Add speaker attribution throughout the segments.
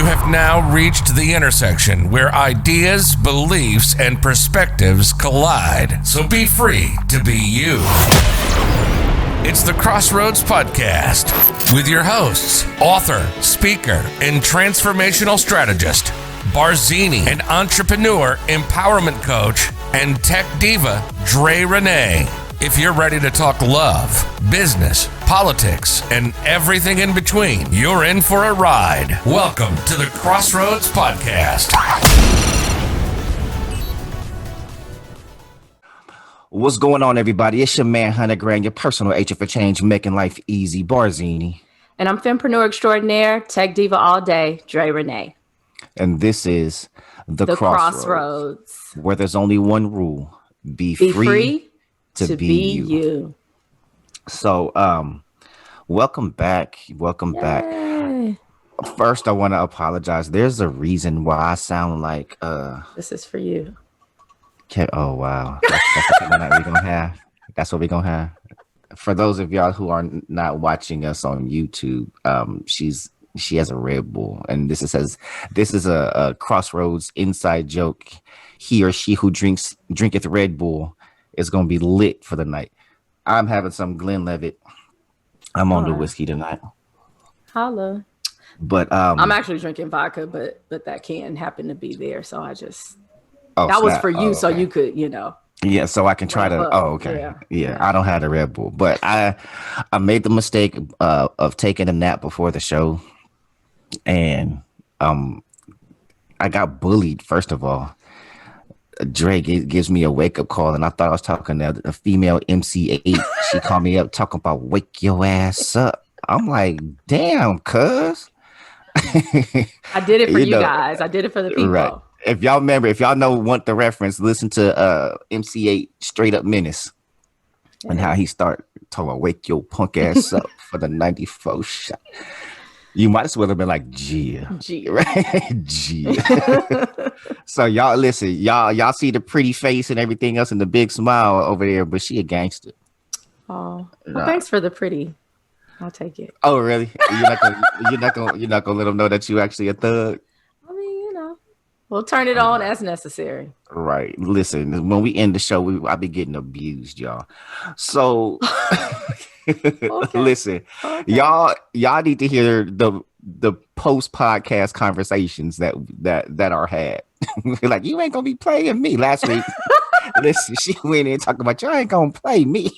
Speaker 1: have now reached the intersection where ideas, beliefs, and perspectives collide. So be free to be you. It's the Crossroads Podcast with your hosts, author, speaker, and transformational strategist, Barzini and entrepreneur, empowerment coach, and tech diva, Dre Renee. If you're ready to talk love, business, politics, and everything in between, you're in for a ride. Welcome to the Crossroads Podcast.
Speaker 2: What's going on, everybody? It's your man, Hunter Grand, your personal agent for change, making life easy, Barzini.
Speaker 3: And I'm fempreneur extraordinaire, tech diva all day, Dre Renee.
Speaker 2: And this is the Crossroads, where there's only one rule: be free to be you. So, welcome back. Back. First, I want to apologize. There's a reason why I sound like
Speaker 3: this is for you.
Speaker 2: Oh wow, that's the night we're gonna have. That's what we're gonna have. For those of y'all who are not watching us on YouTube, she has a Red Bull, and this is a Crossroads inside joke. He or she who drinketh Red Bull is gonna be lit for the night. I'm having some Glenlivet. I'm on the whiskey tonight.
Speaker 3: Holla.
Speaker 2: But
Speaker 3: I'm actually drinking vodka, but that can happen to be there, so I just
Speaker 2: that
Speaker 3: was for you, so you could,
Speaker 2: Yeah, so I can try to. Oh, okay. Yeah, I don't have the Red Bull, but I made the mistake of taking a nap before the show, and I got bullied. First of all, Dre gives me a wake up call, and I thought I was talking to a female MC8. She called me up talking about wake your ass up. I'm like, damn, cuz.
Speaker 3: I did it for you guys. I did it for the people.
Speaker 2: Right. If y'all want the reference, listen to MC8 Straight Up Menace and how he start talking about wake your punk ass up for the 94 shot. You might as well have been like, G, right? G. So y'all listen, y'all see the pretty face and everything else and the big smile over there, but she a gangster.
Speaker 3: Oh, well, thanks for the pretty. I'll take it.
Speaker 2: Oh, really? You're not gonna let them know that you actually a thug?
Speaker 3: We'll turn it on as necessary.
Speaker 2: Right. Listen, when we end the show, I'll be getting abused, y'all. So, listen, y'all need to hear the post podcast conversations that are had. Like, you ain't gonna be playing me. Last week, listen, she went in talking about you ain't gonna play me.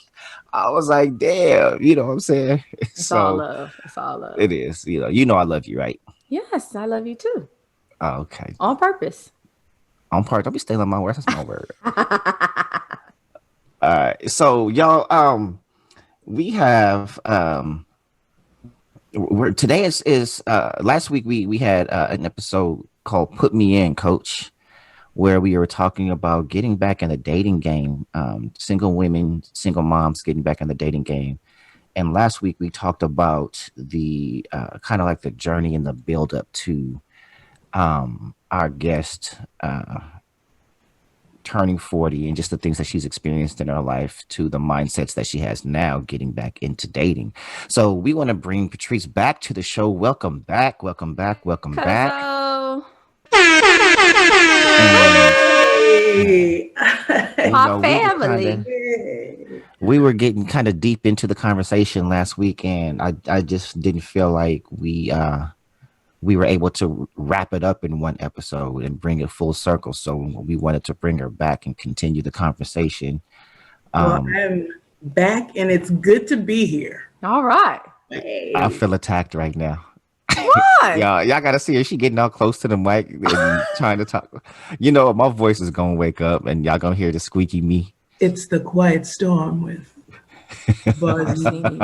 Speaker 2: I was like, damn, you know what I'm saying?
Speaker 3: It's all love. It's all love.
Speaker 2: It is. You know I love you, right?
Speaker 3: Yes, I love you too.
Speaker 2: Oh, okay.
Speaker 3: On purpose. On purpose.
Speaker 2: Don't be stealing my word. That's my word. All right. So y'all, we have today is last week we had an episode called Put Me In, Coach, where we were talking about getting back in the dating game, single women, single moms getting back in the dating game. And last week we talked about the kind of like the journey and the build up to our guest turning 40 and just the things that she's experienced in her life to the mindsets that she has now getting back into dating. So we want to bring Patrice back to the show. Welcome back.
Speaker 3: Hello.
Speaker 2: My family. We were getting kind of deep into the conversation last week, and I just didn't feel like we were able to wrap it up in one episode and bring it full circle. So we wanted to bring her back and continue the conversation.
Speaker 4: Well, I'm back and it's good to be here.
Speaker 3: All right.
Speaker 4: Hey.
Speaker 2: I feel attacked right now.
Speaker 3: Why?
Speaker 2: y'all got to see her. She getting all close to the mic and trying to talk. You know, my voice is going to wake up and y'all going to hear the squeaky me.
Speaker 4: It's the quiet storm with Barzini.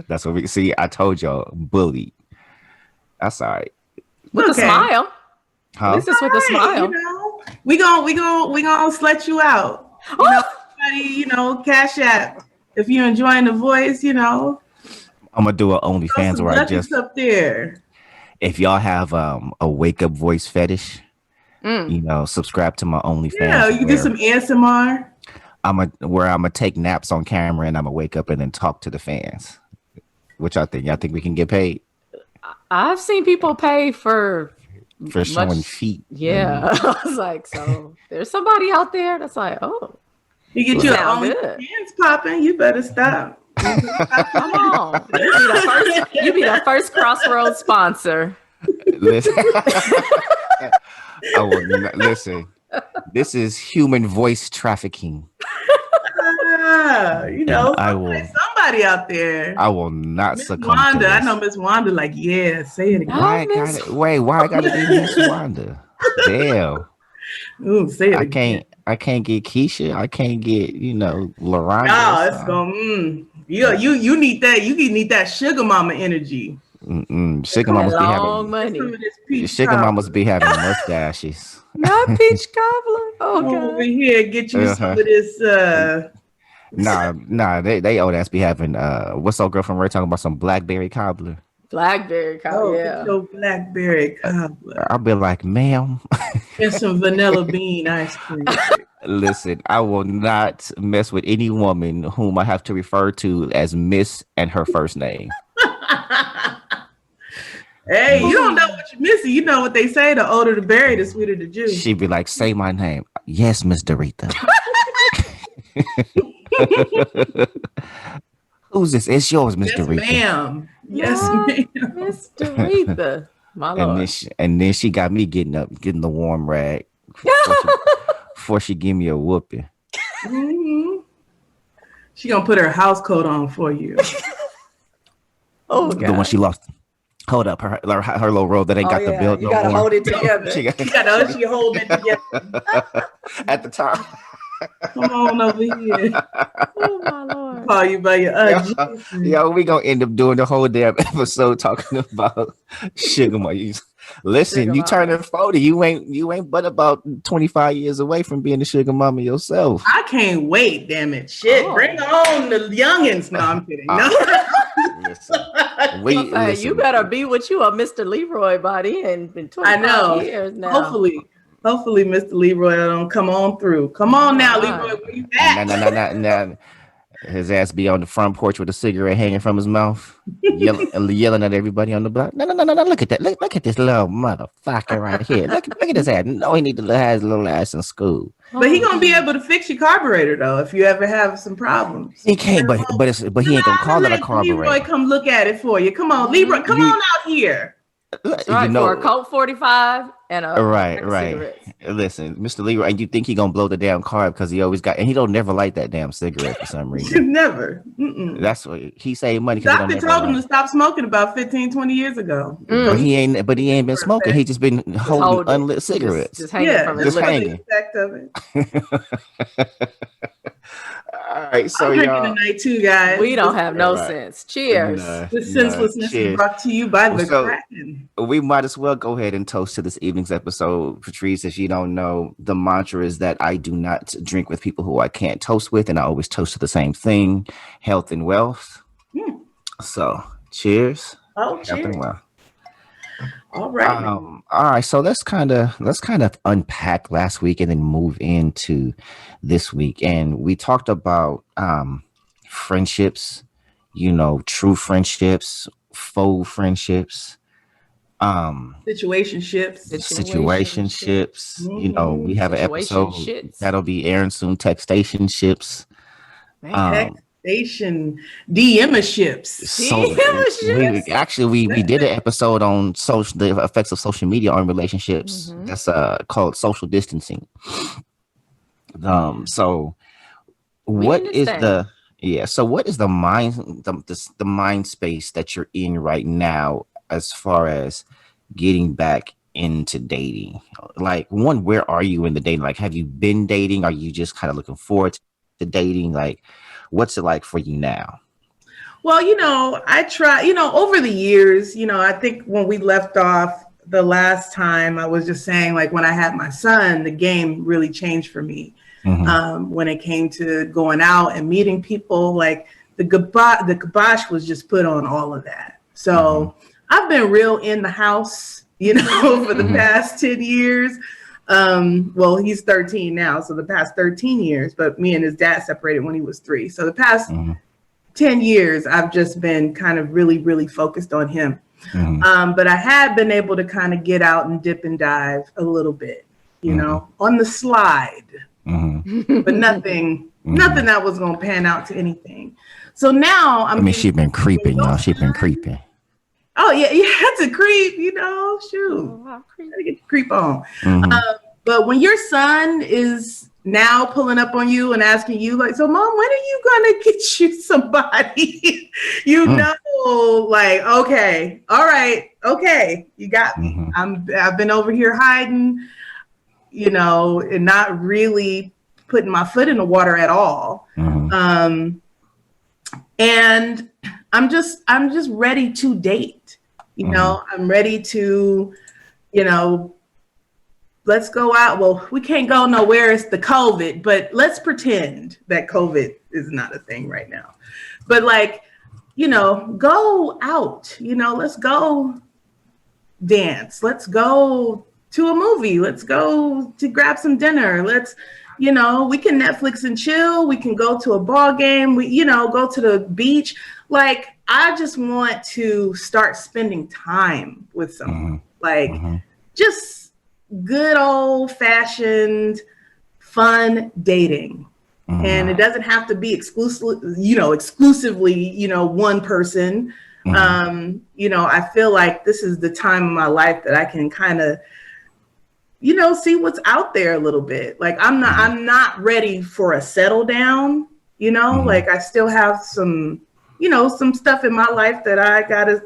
Speaker 2: That's what we see. I told y'all, bullied. That's all right.
Speaker 3: With a smile.
Speaker 2: Huh?
Speaker 3: This is with a smile.
Speaker 4: We gonna slut you out. Everybody, Cash App. If you're enjoying the voice,
Speaker 2: I'm gonna do an OnlyFans where I just
Speaker 4: up there.
Speaker 2: If y'all have a wake up voice fetish, subscribe to my OnlyFans.
Speaker 4: Yeah, you can do some ASMR.
Speaker 2: I'm gonna take naps on camera and I'm gonna wake up and then talk to the fans. What y'all think? Y'all think we can get paid?
Speaker 3: I've seen people pay for
Speaker 2: showing feet.
Speaker 3: Yeah. I was like, so there's somebody out there that's like, oh,
Speaker 4: you get your hands popping, you better stop.
Speaker 3: Come on. You be the first Crossroads sponsor.
Speaker 2: Listen. I will not, listen. This is human voice trafficking.
Speaker 4: I will. Somebody out there.
Speaker 2: I will not succumb
Speaker 4: Wanda,
Speaker 2: to this.
Speaker 4: I know Miss Wanda. Like, yeah, say it again.
Speaker 2: Why I gotta be Miss Wanda? Damn.
Speaker 4: Ooh, say it again.
Speaker 2: I can't get Keisha. I can't get LaRonda.
Speaker 4: No, it's going. You need that. You need that sugar mama energy.
Speaker 2: Sugar mamas be having
Speaker 3: money.
Speaker 2: Sugar mamas be having mustaches.
Speaker 3: Not peach cobbler. Oh God.
Speaker 4: Over here, get you some of this.
Speaker 2: Nah. They old ass be having. What's old girl from Ray talking about some blackberry cobbler?
Speaker 3: Blackberry cobbler.
Speaker 4: Yeah. So blackberry cobbler.
Speaker 2: I'll be like, ma'am.
Speaker 4: And some vanilla bean ice cream.
Speaker 2: Listen, I will not mess with any woman whom I have to refer to as Miss and her first name.
Speaker 4: Hey, you don't know what you're missing. You know what they say: the older the berry, the sweeter the juice.
Speaker 2: She'd be like, "Say my name." Yes, Miss Doretha. Who's this? It's yours, Miss Doretha.
Speaker 4: Ma'am. Yes, ma'am.
Speaker 3: Miss Doretha. My Lord.
Speaker 2: And then she got me getting the warm rag before she give me a whooping.
Speaker 4: Mm-hmm. She gonna put her house coat on for you.
Speaker 3: Oh, God.
Speaker 2: The one she lost. Hold up, her little robe that ain't got the belt.
Speaker 3: You gotta hold it together.
Speaker 4: She hold it together
Speaker 2: at the top.
Speaker 4: Come on over here.
Speaker 3: Oh my Lord.
Speaker 4: Call you by your
Speaker 2: Yo, we gonna end up doing the whole damn episode talking about sugar mama. Listen, you turning 40, you ain't but about 25 years away from being a sugar mama yourself.
Speaker 4: I can't wait, damn it. Shit. Bring on the youngins. No, I'm kidding. No.
Speaker 2: Listen,
Speaker 3: you better be what you are, Mr. Leroy, by the end. Been 25 years now.
Speaker 4: Hopefully, Mr. Leroy don't come on through. Come on now, Leroy. Where you at?
Speaker 2: Nah. His ass be on the front porch with a cigarette hanging from his mouth, yelling at everybody on the block. No. Look at that. Look at this little motherfucker right here. Look at his ass. No, he need to have his little ass in school.
Speaker 4: But he gonna be able to fix your carburetor though if you ever have some problems.
Speaker 2: He can't, but he ain't gonna call it a carburetor.
Speaker 4: Leroy, come look at it for you. Come on, Leroy, come on out here.
Speaker 3: Right, for a Colt 45 and a
Speaker 2: right. Listen, Mr. Leroy, and you think he gonna blow the damn carb because he always got, and he don't never light that damn cigarette for some reason.
Speaker 4: Never.
Speaker 2: That's what he saved money.
Speaker 4: Doctor told him to stop smoking about 15, 20 years ago.
Speaker 2: But he ain't been smoking. He just been holding unlit cigarettes.
Speaker 3: Just hanging from his
Speaker 2: hanging.
Speaker 4: Of it.
Speaker 2: All right, so
Speaker 4: I'm drinking tonight too, guys.
Speaker 3: We don't have no sense. Cheers.
Speaker 4: The senselessness is brought to you by the Kraken.
Speaker 2: We might as well go ahead and toast to this evening's episode. Patrice, if you don't know, the mantra is that I do not drink with people who I can't toast with, and I always toast to the same thing: health and wealth. So, cheers.
Speaker 4: Oh, cheers.
Speaker 2: Health and wealth.
Speaker 4: All right.
Speaker 2: All right. So let's kind of unpack last week and then move into this week. And we talked about friendships, true friendships, faux friendships,
Speaker 4: situationships.
Speaker 2: Mm-hmm. We have an episode that'll be airing soon. Textationships.
Speaker 4: DM-ships.
Speaker 2: So we did an episode on the effects of social media on relationships. Mm-hmm. That's called social distancing. So what is the mind space that you're in right now as far as getting back into dating? Like, one, where are you in the dating? Like, have you been dating? Are you just kind of looking forward to dating? Like, what's it like for you now?
Speaker 4: Well, I try, over the years, I think when we left off the last time, I was just saying, like, when I had my son, the game really changed for me. Mm-hmm. When it came to going out and meeting people, like the kibosh was just put on all of that. So I've been real in the house, for the past 10 years. Well, he's 13 now, so the past 13 years, but me and his dad separated when he was 3. So the past 10 years, I've just been kind of really, really focused on him. But I had been able to kind of get out and dip and dive a little bit, you know, on the slide, but nothing that was going to pan out to anything. So now
Speaker 2: she's been creeping, y'all. She's been creeping.
Speaker 4: Oh yeah, you have to creep, you know, shoot. Gotta get the creep on. But when your son is now pulling up on you and asking you like, so mom, when are you gonna get you somebody? You know, like, okay, all right, okay, you got me. I've been over here hiding, you know, and not really putting my foot in the water at all. And I'm just ready to date. You know, I'm ready to, you know, let's go out. Well, we can't go nowhere. It's the COVID, but let's pretend that COVID is not a thing right now. But like, you know, go out, you know, let's go dance. Let's go to a movie. Let's go to grab some dinner. Let's, you know, we can Netflix and chill. We can go to a ball game. We, you know, go to the beach. Like, I just want to start spending time with someone. Like, just good old fashioned fun dating. And it doesn't have to be exclusively, you know, one person. You know, I feel like this is the time of my life that I can kind of, you know, see what's out there a little bit. Like, I'm not ready for a settle down, you know, like I still have some, you know, some stuff in my life that I gotta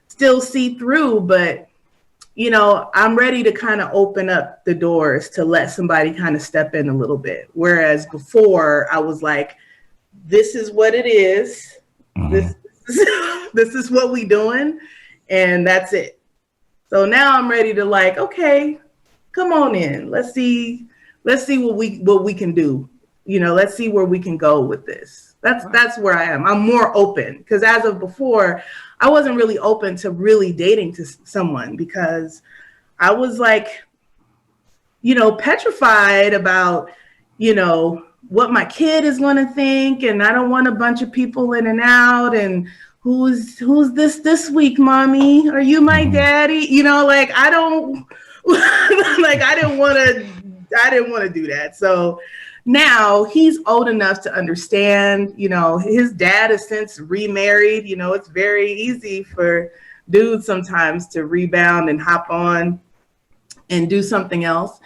Speaker 4: still see through, but, you know, I'm ready to kind of open up the doors to let somebody kind of step in a little bit. Whereas before I was like, this is what it is. This is what we doing. And that's it. So now I'm ready to like, okay, come on in. Let's see what we can do. You know, let's see where we can go with this. That's where I am. I'm more open because as of before, I wasn't really open to really dating to someone because I was like, you know, petrified about, you know, what my kid is going to think. And I don't want a bunch of people in and out. And who's this week, mommy? Are you my daddy? You know, like, I don't like, I didn't want to do that. So now he's old enough to understand, you know, his dad has since remarried. You know, it's very easy for dudes sometimes to rebound and hop on and do something else.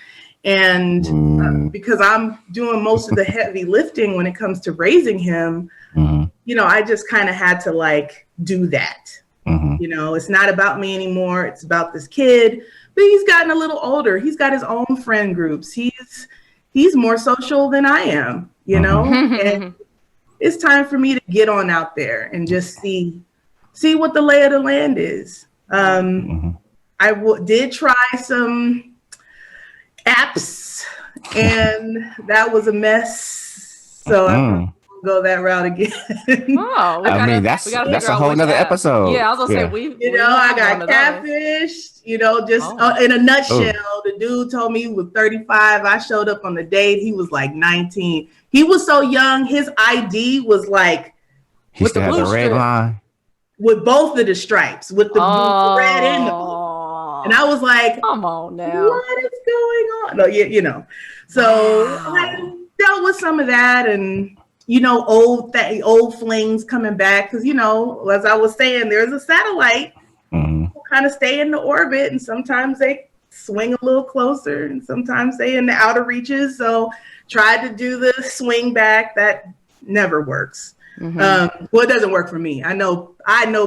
Speaker 4: And because I'm doing most of the heavy lifting when it comes to raising him, you know, I just kind of had to like do that. You know, it's not about me anymore. It's about this kid. But he's gotten a little older. He's got his own friend groups. He's more social than I am, you know, and it's time for me to get on out there and just see what the lay of the land is. I did try some apps and that was a mess. So I'm go that route again.
Speaker 2: I mean, that's a whole nother episode.
Speaker 3: Yeah, I was gonna say
Speaker 4: you know, I got catfished, you know, just in a nutshell. The dude told me he was 35. I showed up on the date. He was like 19. He was so young. His ID was like
Speaker 2: with the blue red line.
Speaker 4: With both of the stripes, with the blue, red and the blue. And I was like,
Speaker 3: come on now.
Speaker 4: What is going on? No, you know. So I dealt with some of that and you know, old flings coming back. Because, you know, as I was saying, there's a satellite who kind of stay in the orbit. And sometimes they swing a little closer. And sometimes they in the outer reaches. So tried to do the swing back. That never works. Well, it doesn't work for me. I know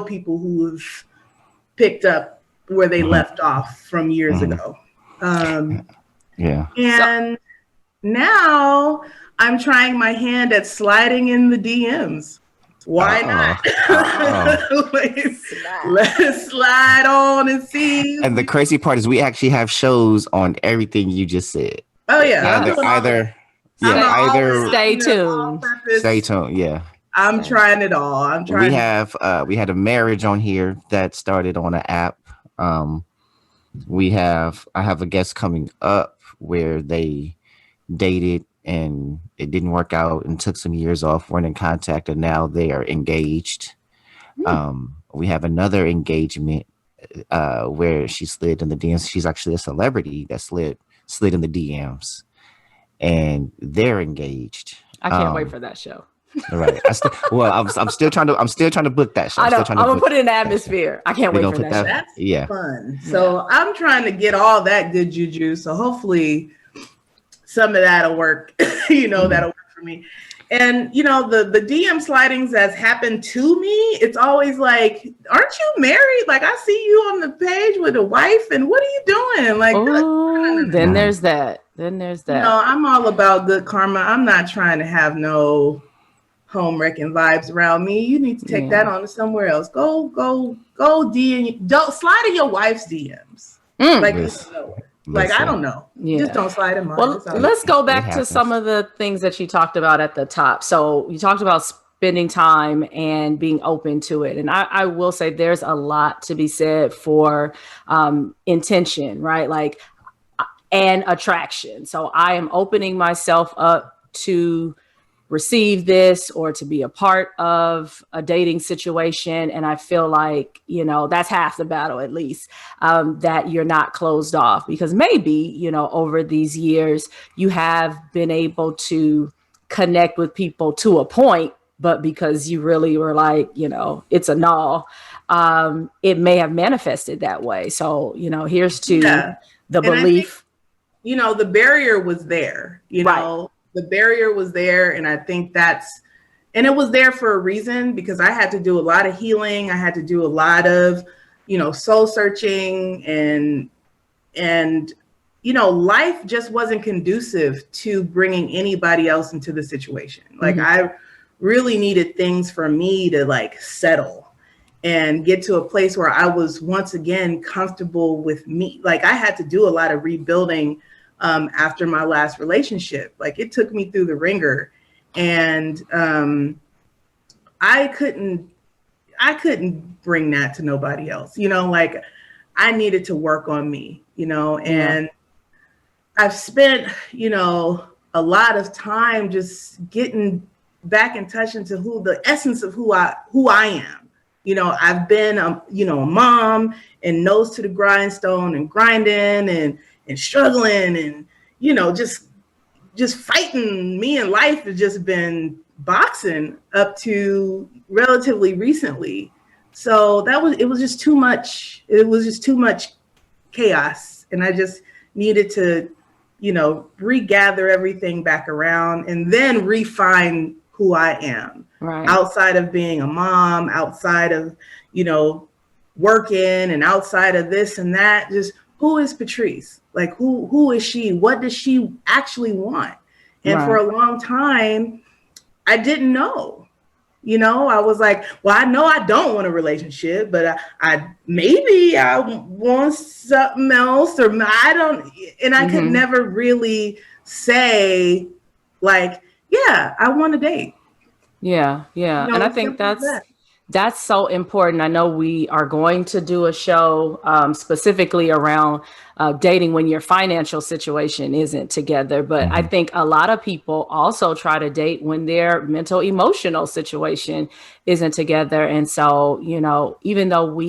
Speaker 4: people who've picked up where they left off from years ago. And now I'm trying my hand at sliding in the DMs. Why not? Let's slide on and see.
Speaker 2: And the crazy part is we actually have shows on everything you just said.
Speaker 4: Oh yeah.
Speaker 2: Either
Speaker 3: stay tuned.
Speaker 2: Stay tuned. Yeah.
Speaker 4: I'm trying it all.
Speaker 2: We had a marriage on here that started on an app. I have a guest coming up where they dated and it didn't work out and took some years off, weren't in contact, and now they are engaged. We have another engagement where she slid in the DMs. She's actually a celebrity that slid in the DMs, and they're engaged.
Speaker 3: I can't wait for that show.
Speaker 2: Right. I'm still trying to book that show.
Speaker 3: I know. I'm gonna put it in the atmosphere. I can't wait for that show.
Speaker 4: That's fun. So I'm trying to get all that good juju. So hopefully some of that'll work. That'll work for me. And the DM slidings that's happened to me, it's always like, aren't you married? Like, I see you on the page with a wife, and what are you doing? Like,
Speaker 3: then there's that.
Speaker 4: No, I'm all about good karma. I'm not trying to have no home wrecking vibes around me. You need to take that on to somewhere else. Go DM. Don't slide in your wife's DMs. I don't know. Just don't slide in mine.
Speaker 3: Well, let's go back to some of the things that you talked about at the top. So you talked about spending time and being open to it. And I will say there's a lot to be said for intention, right? Like, and attraction. So I am opening myself up to receive this or to be a part of a dating situation. And I feel like, that's half the battle, at least, that you're not closed off, because maybe, over these years, you have been able to connect with people to a point, but because you really were like, it's a null, it may have manifested that way. So, here's to the belief.
Speaker 4: The barrier was there, right. The barrier was there, and I think and it was there for a reason, because I had to do a lot of healing. I had to do a lot of, soul searching, and life just wasn't conducive to bringing anybody else into the situation. Like, I really needed things for me to like settle and get to a place where I was once again comfortable with me. Like, I had to do a lot of rebuilding after my last relationship. Like, it took me through the ringer, and I couldn't bring that to nobody else. Like, I needed to work on me, and I've spent, a lot of time just getting back in touch into the essence of who I am. I've been, a mom and nose to the grindstone and grinding and struggling and, just fighting. Me and life has just been boxing up to relatively recently. So it was just too much. It was just too much chaos. And I just needed to, regather everything back around and then refine who I am, right, outside of being a mom, outside of, working, and outside of this and that. Just, who is Patrice? Like, who is she? What does she actually want? And for a long time, I didn't know. I was like, well, I know I don't want a relationship, but I maybe I want something else, or I don't. And I could never really say, like, yeah, I want to date.
Speaker 3: Yeah. And I think that's so important. I know we are going to do a show specifically around dating when your financial situation isn't together. But I think a lot of people also try to date when their mental, emotional situation isn't together. And so, even though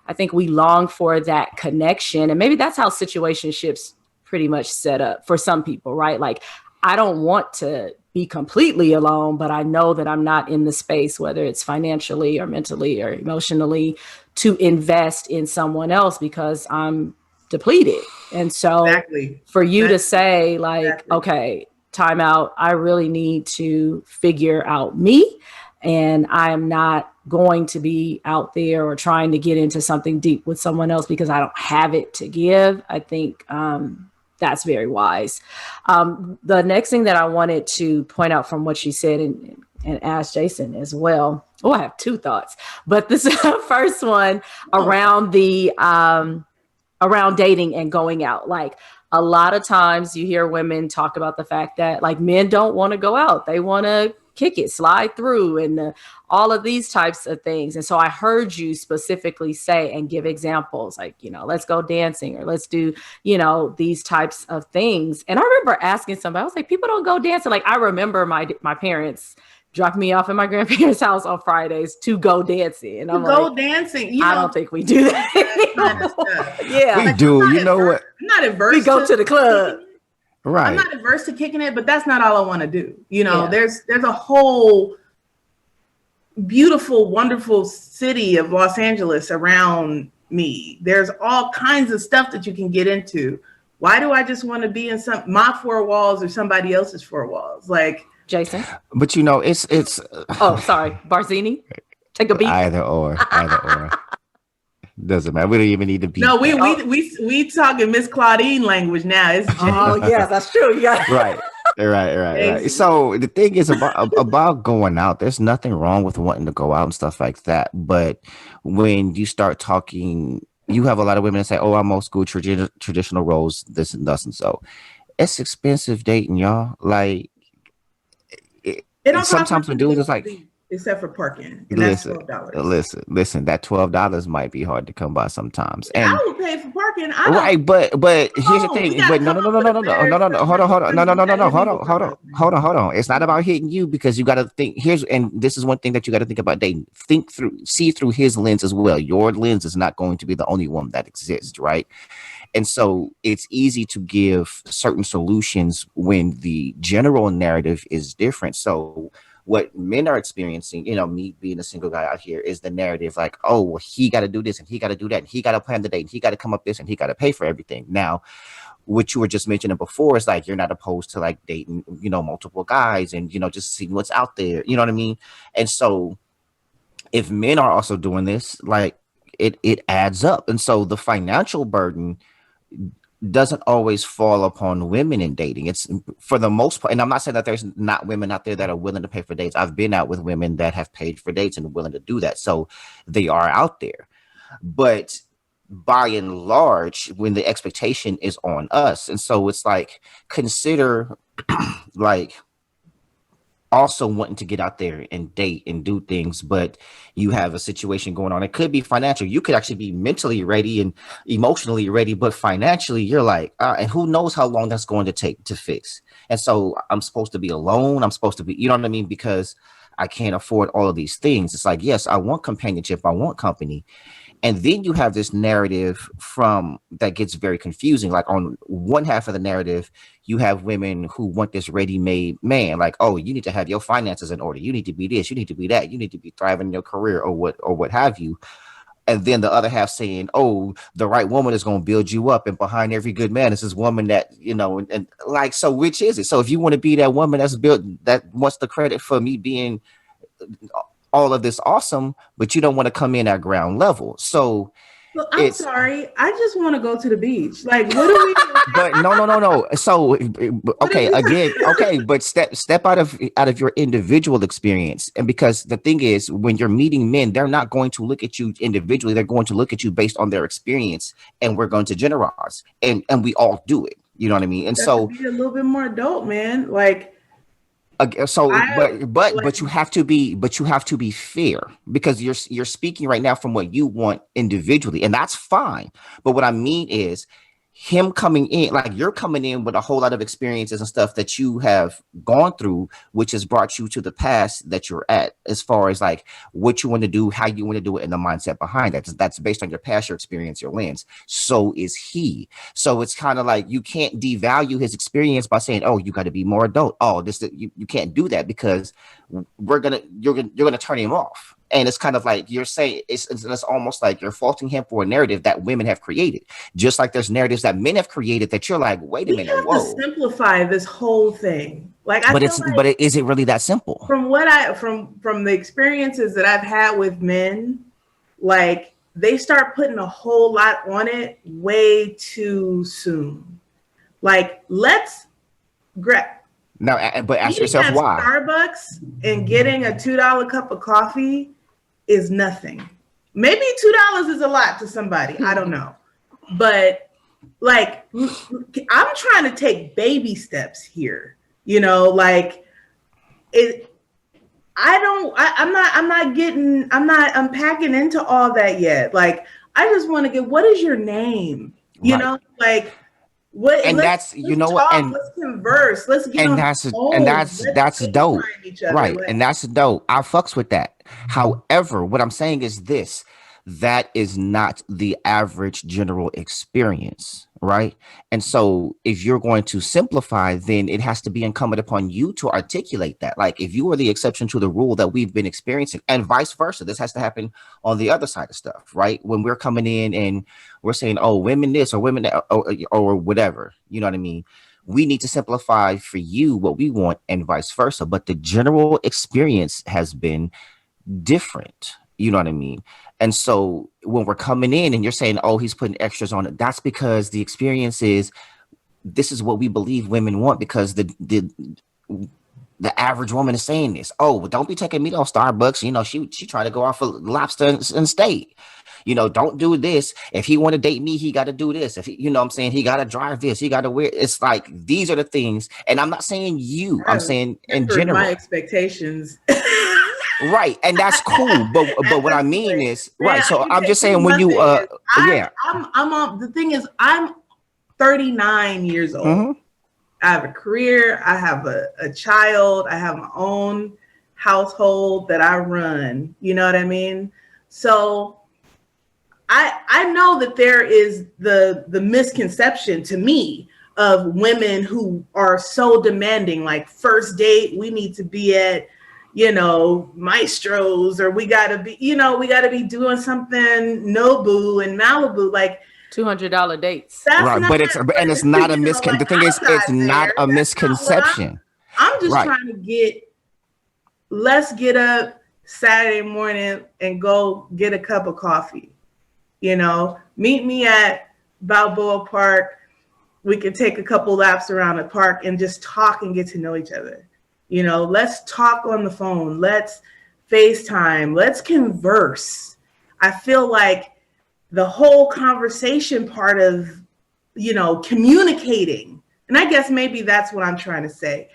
Speaker 3: I think we long for that connection, and maybe that's how situationships pretty much set up for some people, right? Like, I don't want to be completely alone, but I know that I'm not in the space, whether it's financially or mentally or emotionally, to invest in someone else because I'm depleted. And so for you to say, like, okay, time out, I really need to figure out me, and I am not going to be out there or trying to get into something deep with someone else because I don't have it to give. I think that's very wise. The next thing that I wanted to point out from what she said and ask Jason as well. Oh, I have two thoughts, but this first one around around dating and going out. Like, a lot of times you hear women talk about the fact that, like, men don't want to go out. They want to kick it, slide through, and all of these types of things. And so I heard you specifically say and give examples like, let's go dancing, or let's do, these types of things. And I remember asking somebody, I was like, people don't go dancing. Like, I remember my parents drop me off at my grandparents' house on Fridays to go dancing. And I'm
Speaker 4: dancing.
Speaker 3: I don't think we do that.
Speaker 2: Yeah, we do. You know what?
Speaker 4: I'm not adverse.
Speaker 3: We go to the club.
Speaker 2: Right.
Speaker 4: I'm not adverse to kicking it, but that's not all I want to do. There's a whole beautiful, wonderful city of Los Angeles around me. There's all kinds of stuff that you can get into. Why do I just want to be in my four walls or somebody else's four walls? Like
Speaker 3: Jason.
Speaker 2: But it's
Speaker 3: oh, sorry. Barzini. Take a beat.
Speaker 2: Either or. Doesn't matter. We don't even need to be.
Speaker 4: No, we talking Miss Claudine language now. It's
Speaker 3: yeah, that's true. Yeah.
Speaker 2: Right. So the thing is about going out. There's nothing wrong with wanting to go out and stuff like that. But when you start talking, you have a lot of women that say, "Oh, I'm old school, traditional roles, this and thus and so." It's expensive dating, y'all. Like, sometimes we do it. It's like.
Speaker 4: Except for parking. And
Speaker 2: listen,
Speaker 4: that's $12.
Speaker 2: Listen. That $12 might be hard to come by sometimes. And
Speaker 4: I will pay for parking.
Speaker 2: Right, but here's the thing. But no. Hold on. It's not about hitting you because you got to think. And this is one thing that you got to think about dating. See through his lens as well. Your lens is not going to be the only one that exists, right? And so it's easy to give certain solutions when the general narrative is different. So what men are experiencing, me being a single guy out here, is the narrative like, oh, well, he got to do this and he got to do that and he got to plan the date and he got to come up this and he got to pay for everything. Now, what you were just mentioning before is like, you're not opposed to like dating, multiple guys and, just seeing what's out there. You know what I mean? And so if men are also doing this, like it adds up. And so the financial burden doesn't always fall upon women in dating. It's for the most part, and I'm not saying that there's not women out there that are willing to pay for dates. I've been out with women that have paid for dates and willing to do that. So they are out there. But by and large, when the expectation is on us, and so it's like, consider like also wanting to get out there and date and do things, but you have a situation going on. It could be financial. You could actually be mentally ready and emotionally ready, but financially you're like, and who knows how long that's going to take to fix. And so I'm supposed to be alone. I'm supposed to be, you know what I mean? Because I can't afford all of these things. It's like, yes, I want companionship. I want company. And then you have this narrative that gets very confusing. Like on one half of the narrative, you have women who want this ready-made man. Like, oh, you need to have your finances in order. You need to be this. You need to be that. You need to be thriving in your career or what have you. And then the other half saying, oh, the right woman is going to build you up. And behind every good man is this woman that, and like, so which is it? So if you want to be that woman that wants the credit for me being all of this awesome, but you don't want to come in at ground level. So
Speaker 4: I'm sorry, I just want to go to the beach. Like, what do we do?
Speaker 2: But no. So okay, but step out of your individual experience. And because the thing is, when you're meeting men, they're not going to look at you individually, they're going to look at you based on their experience, and we're going to generalize. And we all do it. You know what I mean? And so
Speaker 4: be a little bit more adult, man. Like,
Speaker 2: so but you have to be fair, because you're speaking right now from what you want individually, and that's fine. But what I mean is him coming in, like you're coming in with a whole lot of experiences and stuff that you have gone through, which has brought you to the past that you're at, as far as like what you want to do, how you want to do it, and the mindset behind that. That's based on your past, your experience, your lens. So is he. So it's kind of like you can't devalue his experience by saying, oh, you got to be more adult. Oh, you can't do that, because you're gonna turn him off. And it's kind of like you're saying, it's almost like you're faulting him for a narrative that women have created. Just like there's narratives that men have created that you're like, wait a minute,
Speaker 4: we have to simplify this whole thing. Like, but
Speaker 2: is it really that simple?
Speaker 4: From the experiences that I've had with men, like they start putting a whole lot on it way too soon. Like, let's grab.
Speaker 2: Now, but ask yourself why.
Speaker 4: Starbucks and getting a $2 cup of coffee is nothing. Maybe $2 is a lot to somebody. I don't know. But like, I'm trying to take baby steps here. Like I'm not unpacking into all that yet. Like, I just want to get, what is your name? You know, like,
Speaker 2: And that's, you know what, and
Speaker 4: let's converse, let's get on the phone.
Speaker 2: And that's dope, right? And that's dope. I fucks with that. However, what I'm saying is this: that is not the average general experience, right? And so, if you're going to simplify, then it has to be incumbent upon you to articulate that. Like, if you are the exception to the rule that we've been experiencing, and vice versa, this has to happen on the other side of stuff, right? When we're coming in and we're saying, "Oh, women this or women that," or whatever, you know what I mean? We need to simplify for you what we want, and vice versa. But the general experience has been different. You know what I mean? And so when we're coming in and you're saying, oh, he's putting extras on it, that's because the experience is, this is what we believe women want, because the average woman is saying this. Oh, well, don't be taking me to Starbucks. You know, she tried to go off for lobster and steak. You know, don't do this. If he want to date me, he got to do this. If he, you know what I'm saying, he got to drive this. He got to wear. It's like, these are the things. And I'm not saying you. I'm saying in general.
Speaker 4: My expectations.
Speaker 2: Right, and that's cool, but what I mean is, right. So I'm just saying, when you
Speaker 4: I'm on. The thing is, I'm 39 years old. Mm-hmm. I have a career. I have a child. I have my own household that I run. You know what I mean? So I know that there is the misconception to me of women who are so demanding, like, first date, we need to be at, you know, Maestro's, or we gotta be doing something Nobu and Malibu, like
Speaker 3: $200 dates.
Speaker 2: Right, but it's not a misconception. The thing is, it's not a misconception.
Speaker 4: I'm just trying to let's get up Saturday morning and go get a cup of coffee. You know, meet me at Balboa Park. We can take a couple laps around the park and just talk and get to know each other. You know, let's talk on the phone. Let's FaceTime. Let's converse. I feel like the whole conversation part of, you know, communicating, and I guess maybe that's what I'm trying to say.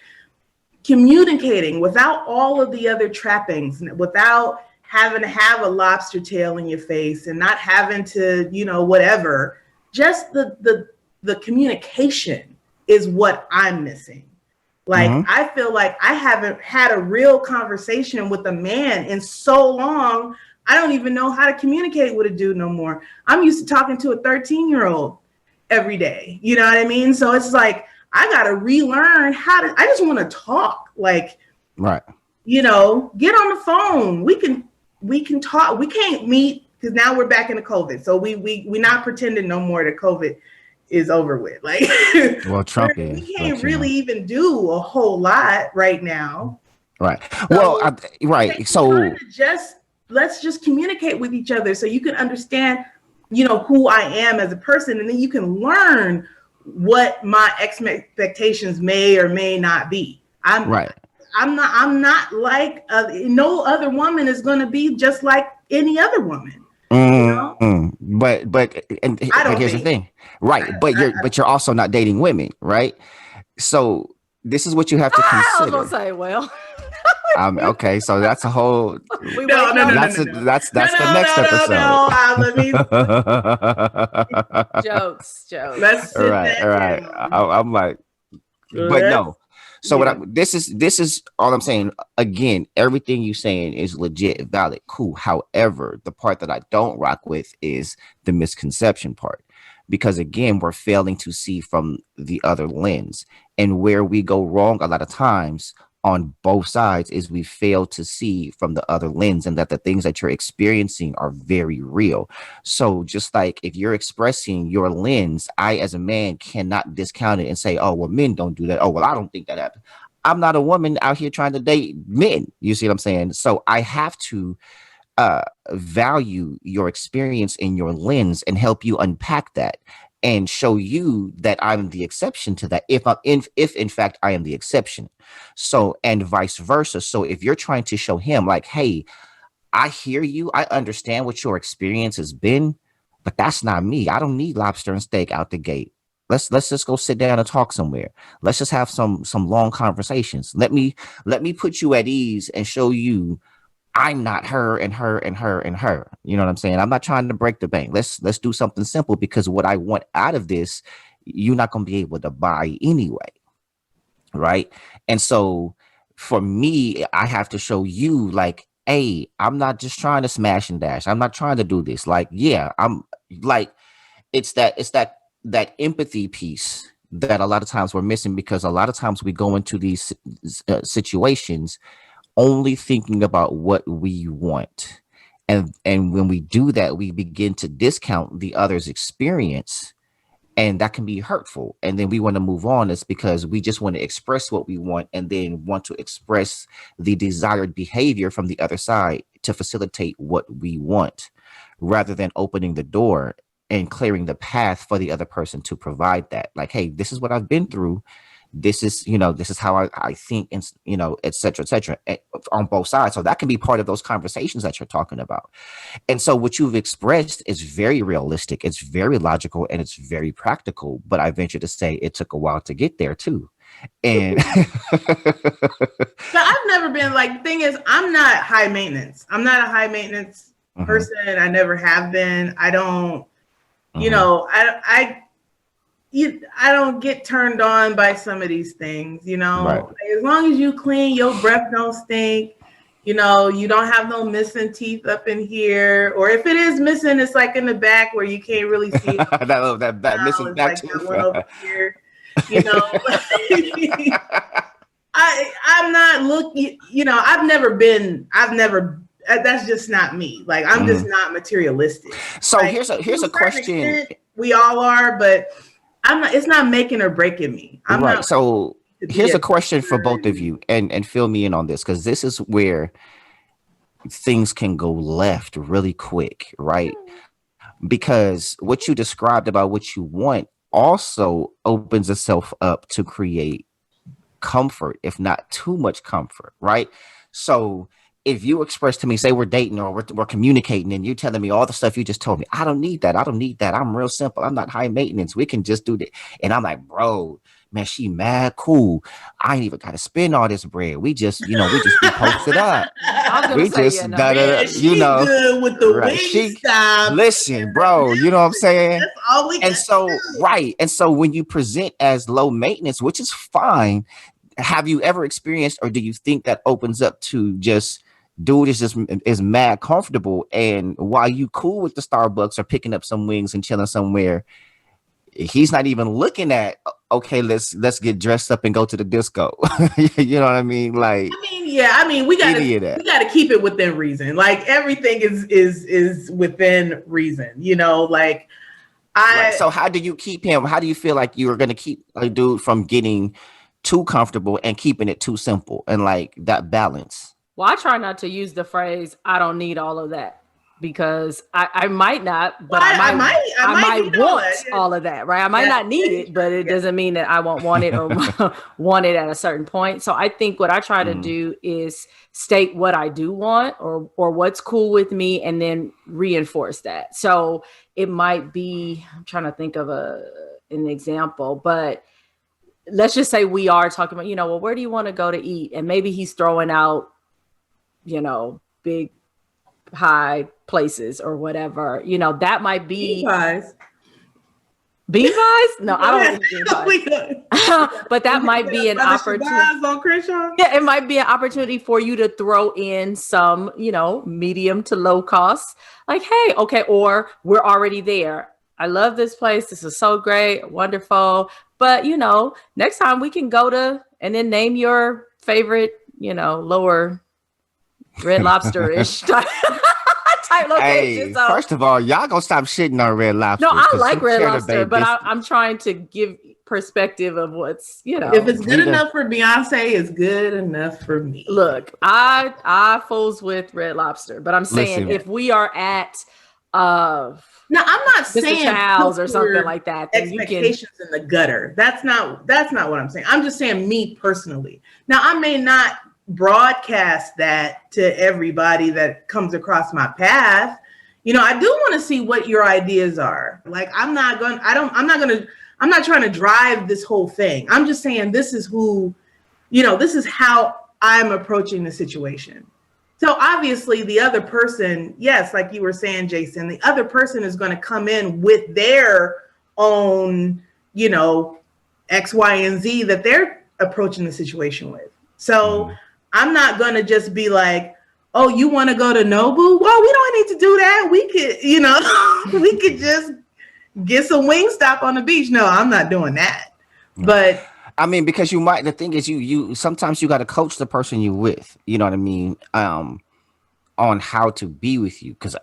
Speaker 4: Communicating without all of the other trappings, without having to have a lobster tail in your face and not having to, you know, whatever. Just the communication is what I'm missing. Like, mm-hmm. I feel like I haven't had a real conversation with a man in so long. I don't even know how to communicate with a dude no more. I'm used to talking to a 13-year-old every day. You know what I mean? So it's like, I got to relearn I just want to talk. Like,
Speaker 2: right.
Speaker 4: You know, get on the phone. We can talk. We can't meet because now we're back into COVID. So we not pretending no more that COVID is over with. Like,
Speaker 2: well, Trump is.
Speaker 4: We can't really even do a whole lot right now.
Speaker 2: Right. So, well, right. So
Speaker 4: let's just communicate with each other so you can understand, you know, who I am as a person, and then you can learn what my expectations may or may not be. I'm not like no other woman is going to be just like any other woman. You know?
Speaker 2: But here's the thing, right? But you're also not dating women, right? So this is what you have to consider.
Speaker 3: I was gonna say, well,
Speaker 2: okay, so that's a whole.
Speaker 4: No.
Speaker 2: That's the next episode.
Speaker 3: Jokes.
Speaker 4: Let's sit
Speaker 2: right. I'm like, but no. So this is all I'm saying. Again, everything you're saying is legit, valid, cool. However, the part that I don't rock with is the misconception part, because again, we're failing to see from the other lens, and where we go wrong a lot of times on both sides is we fail to see from the other lens, and that the things that you're experiencing are very real. So just like if you're expressing your lens, I as a man cannot discount it and say, oh, well, men don't do that. Oh, well, I don't think that happened. I'm not a woman out here trying to date men. You see what I'm saying? So I have to value your experience in your lens and help you unpack that and show you that I'm the exception to that, if in fact I am the exception. So, and vice versa. So if you're trying to show him like, hey, I hear you, I understand what your experience has been, but that's not me. I don't need lobster and steak out the gate. Let's just go sit down and talk somewhere. Let's just have some long conversations. Let me put you at ease and show you I'm not her and her and her and her. You know what I'm saying? I'm not trying to break the bank. Let's do something simple, because what I want out of this you're not going to be able to buy anyway. Right. And so for me, I have to show you like, hey, I'm not just trying to smash and dash. I'm not trying to do this. Like, yeah, I'm like, it's that empathy piece that a lot of times we're missing, because a lot of times we go into these situations only thinking about what we want. And when we do that, we begin to discount the other's experience, and that can be hurtful. And then we want to move on. It's because we just want to express what we want, and then want to express the desired behavior from the other side to facilitate what we want, rather than opening the door and clearing the path for the other person to provide that. Like, hey, this is what I've been through. This is, this is how I think, and, et cetera, on both sides. So that can be part of those conversations that you're talking about. And so what you've expressed is very realistic. It's very logical, and it's very practical. But I venture to say it took a while to get there too. And
Speaker 4: so I've never been like, the thing is, I'm not high maintenance. I'm not a high maintenance person. I never have been. I don't, I don't get turned on by some of these things,
Speaker 2: Right.
Speaker 4: As long as you clean, your breath don't stink, you don't have no missing teeth up in here, or if it is missing, it's like in the back where you can't really see it.
Speaker 2: that missing back
Speaker 4: like that one over here, I'm not looking, that's just not me. Like, I'm just not materialistic.
Speaker 2: So
Speaker 4: like,
Speaker 2: here's a question.
Speaker 4: Extent, we all are, but it's not making or breaking me.
Speaker 2: Right. So here's a question for both of you, and fill me in on this, because this is where things can go left really quick, right? Because what you described about what you want also opens itself up to create comfort, if not too much comfort, right? So if you express to me, say we're dating or we're communicating, and you're telling me all the stuff you just told me, I don't need that. I'm real simple. I'm not high maintenance. We can just do that. And I'm like, bro, man, she mad cool. I ain't even got to spend all this bread. We just, we just be posted up. We just,
Speaker 4: good with the wing style.
Speaker 2: Listen, bro, you know what I'm saying?
Speaker 4: That's all we
Speaker 2: And so, do. Right. And so when you present as low maintenance, which is fine, have you ever experienced, or do you think that opens up to just dude is mad comfortable, and while you cool with the Starbucks or picking up some wings and chilling somewhere, he's not even looking at, okay, let's get dressed up and go to the disco. You know what I mean? Like, we gotta keep it within reason. Like, everything is within reason, like right. So how do you keep him? How do you feel like you are going to keep a dude from getting too comfortable and keeping it too simple, and like that balance?
Speaker 3: Well, I try not to use the phrase, I don't need all of that, because I might not, but I might want all of that, right? I might not need it, but it doesn't mean that I won't want it or want it at a certain point. So I think what I try to do is state what I do want or what's cool with me, and then reinforce that. So it might be, I'm trying to think of an example, but let's just say we are talking about, well, where do you want to go to eat? And maybe he's throwing out, big high places or whatever, that might be bean pies. No, I don't eat bean pies. But that might be an opportunity. Yeah, it might be an opportunity for you to throw in some, medium to low cost. Like, hey, okay, or we're already there. I love this place. This is so great, wonderful. But next time we can go to, and then name your favorite, lower Red Lobster-ish type location.
Speaker 2: Hey, so, first of all, y'all gonna stop shitting on Red Lobster.
Speaker 3: No, I like Red Lobster, but I'm trying to give perspective of what's,
Speaker 4: If it's good enough for Beyonce, it's good enough for me.
Speaker 3: Look, I fools with Red Lobster, but I'm saying if we are at now, I'm not saying
Speaker 4: Child's
Speaker 3: or something like that.
Speaker 4: Expectations in the gutter. That's not what I'm saying. I'm just saying me personally. Now, I may not broadcast that to everybody that comes across my path. I do want to see what your ideas are. Like, I'm not trying to drive this whole thing. I'm just saying this is this is how I'm approaching the situation. So obviously the other person, yes, like you were saying, Jason, the other person is going to come in with their own, X, Y, and Z that they're approaching the situation with. So I'm not going to just be like, oh, you want to go to Nobu? Well, we don't need to do that. We could, we could just get some Wingstop on the beach. No, I'm not doing that. But
Speaker 2: I mean, because the thing is you sometimes you got to coach the person you with, you know what I mean? On how to be with you. Cause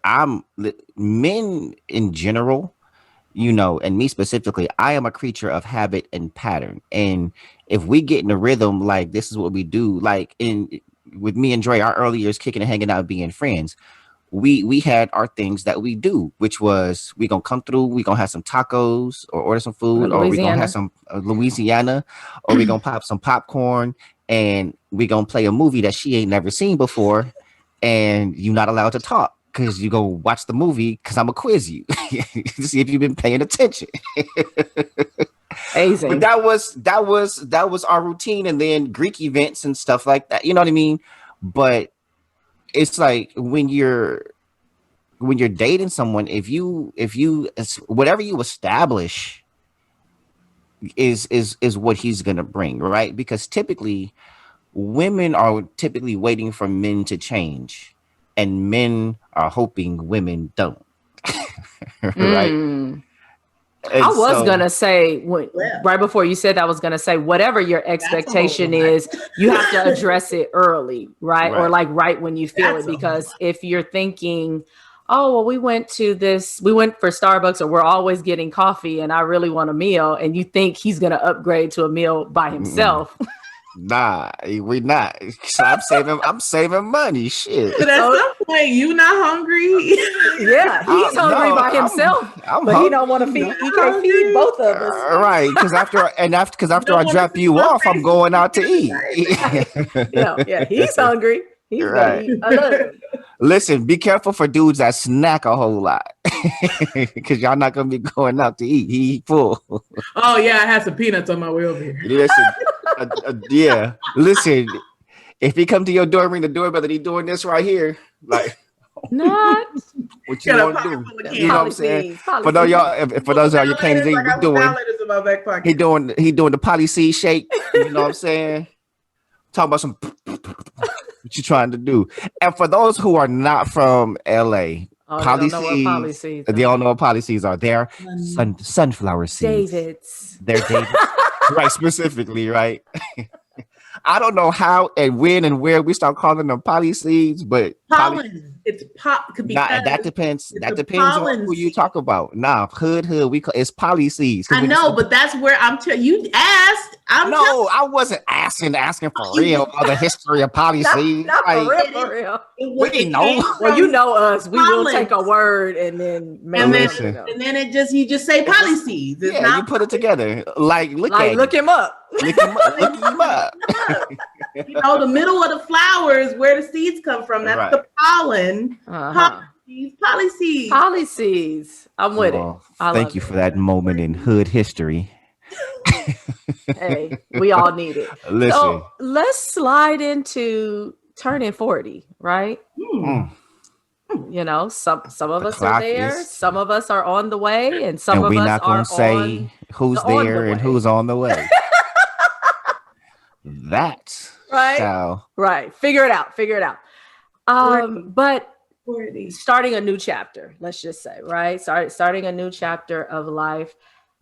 Speaker 2: men in general, and me specifically, I am a creature of habit and pattern. And if we get in a rhythm, like this is what we do, like with me and Dre, our early years kicking and hanging out, being friends, we had our things that we do, which was we gonna come through, we gonna have some tacos or order some food, or we gonna have some Louisiana, or we gonna pop some popcorn, and we gonna play a movie that she ain't never seen before, and you're not allowed to talk because you go watch the movie because I'm gonna quiz you to see if you've been paying attention.
Speaker 3: Amazing.
Speaker 2: But that was our routine, and then Greek events and stuff like that. You know what I mean? But it's like when you're dating someone, if you whatever you establish is what he's gonna bring, right? Because typically women are waiting for men to change, and men are hoping women don't. Right?
Speaker 3: I was gonna say right before you said that, I was gonna say whatever your expectation is, you have to address it early, right? Or like right when you feel it, because if you're thinking, oh well, we went for Starbucks, or we're always getting coffee, and I really want a meal, and you think he's gonna upgrade to a meal by himself.
Speaker 2: Nah, we not. So I'm saving money. Shit.
Speaker 4: But at some point, you not hungry.
Speaker 3: Yeah, he's hungry by himself, but he don't want to feed. He can't feed both of us.
Speaker 2: Right? Because after I drop you off, I'm going out to eat.
Speaker 3: Yeah, he's hungry. He's right.
Speaker 2: Listen, be careful for dudes that snack a whole lot, because y'all not gonna be going out to eat. He full.
Speaker 4: Oh yeah, I had some peanuts on my way over here.
Speaker 2: Listen, yeah. Listen, if he come to your door, ring the doorbell, that he doing this right here, like
Speaker 3: not
Speaker 2: what you want to do. You know what I'm saying? For those of y'all, you can't think we doing. He doing the poly seed shake. You know what I'm saying? Talking about some. What you trying to do? And for those who are not from LA, poly seeds, they don't know what poly seeds are. They're sunflower seeds. They're David's. Right, specifically, right? I don't know how and when and where we start calling them poly seeds, but
Speaker 4: pollen. It's could be.
Speaker 2: That depends. That depends on who you talk about. Nah, hood. It's poly seeds.
Speaker 4: I know, but that's where I'm telling you. Asked.
Speaker 2: I wasn't asking for real of the history of poly seeds.
Speaker 3: Not for real.
Speaker 2: We didn't know.
Speaker 3: Well, you know us. We will take a word and then
Speaker 4: you just say poly seeds.
Speaker 2: You put it together. Look him up. Look him up.
Speaker 4: The middle of the flower is where the seeds come from. That's the pollen. Poly
Speaker 3: seeds. I'm with it.
Speaker 2: Thank you for that moment in hood history.
Speaker 3: Hey, we all need it.
Speaker 2: Listen.
Speaker 3: So let's slide into turning 40, right? Some of us are there, some of us are on the way, and some of us are on. We're not going to say
Speaker 2: who's there and who's on the way. That's
Speaker 3: right. Figure it out. But 40. Starting a new chapter, let's just say, right? Starting a new chapter of life.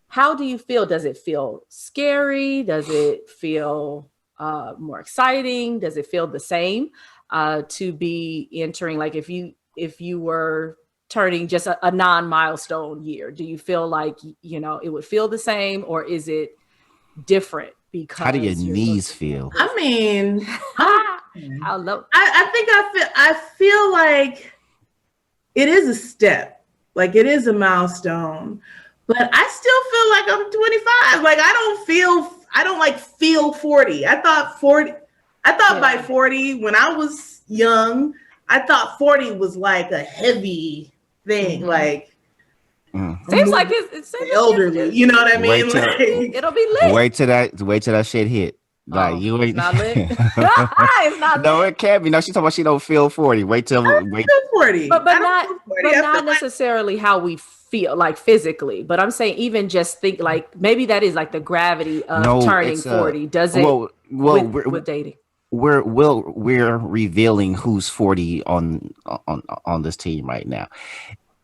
Speaker 3: How do you feel? Does it feel scary? Does it feel more exciting? Does it feel the same to be entering? Like if you were turning just a non-milestone year, do you feel like it would feel the same, or is it different? Because
Speaker 2: how do your knees feel?
Speaker 4: I mean,
Speaker 3: I
Speaker 4: feel like it is a step, like it is a milestone, but I still feel like I'm 25. Like I don't feel 40. I thought by 40 when I was young, I thought 40 was like a heavy thing. Mm-hmm. Like
Speaker 3: seems like it's
Speaker 4: elderly. You know what I mean?
Speaker 3: It'll be lit.
Speaker 2: Wait till that shit hit. Like you ain't
Speaker 3: not lit. It's not
Speaker 2: no, lit. It can't be. No, she's talking about she don't feel 40. Wait.
Speaker 4: 40.
Speaker 3: But not necessarily how we feel like physically, but I'm saying even just think like maybe that is like the gravity of turning 40. Does it with dating?
Speaker 2: We're revealing who's 40 on this team right now.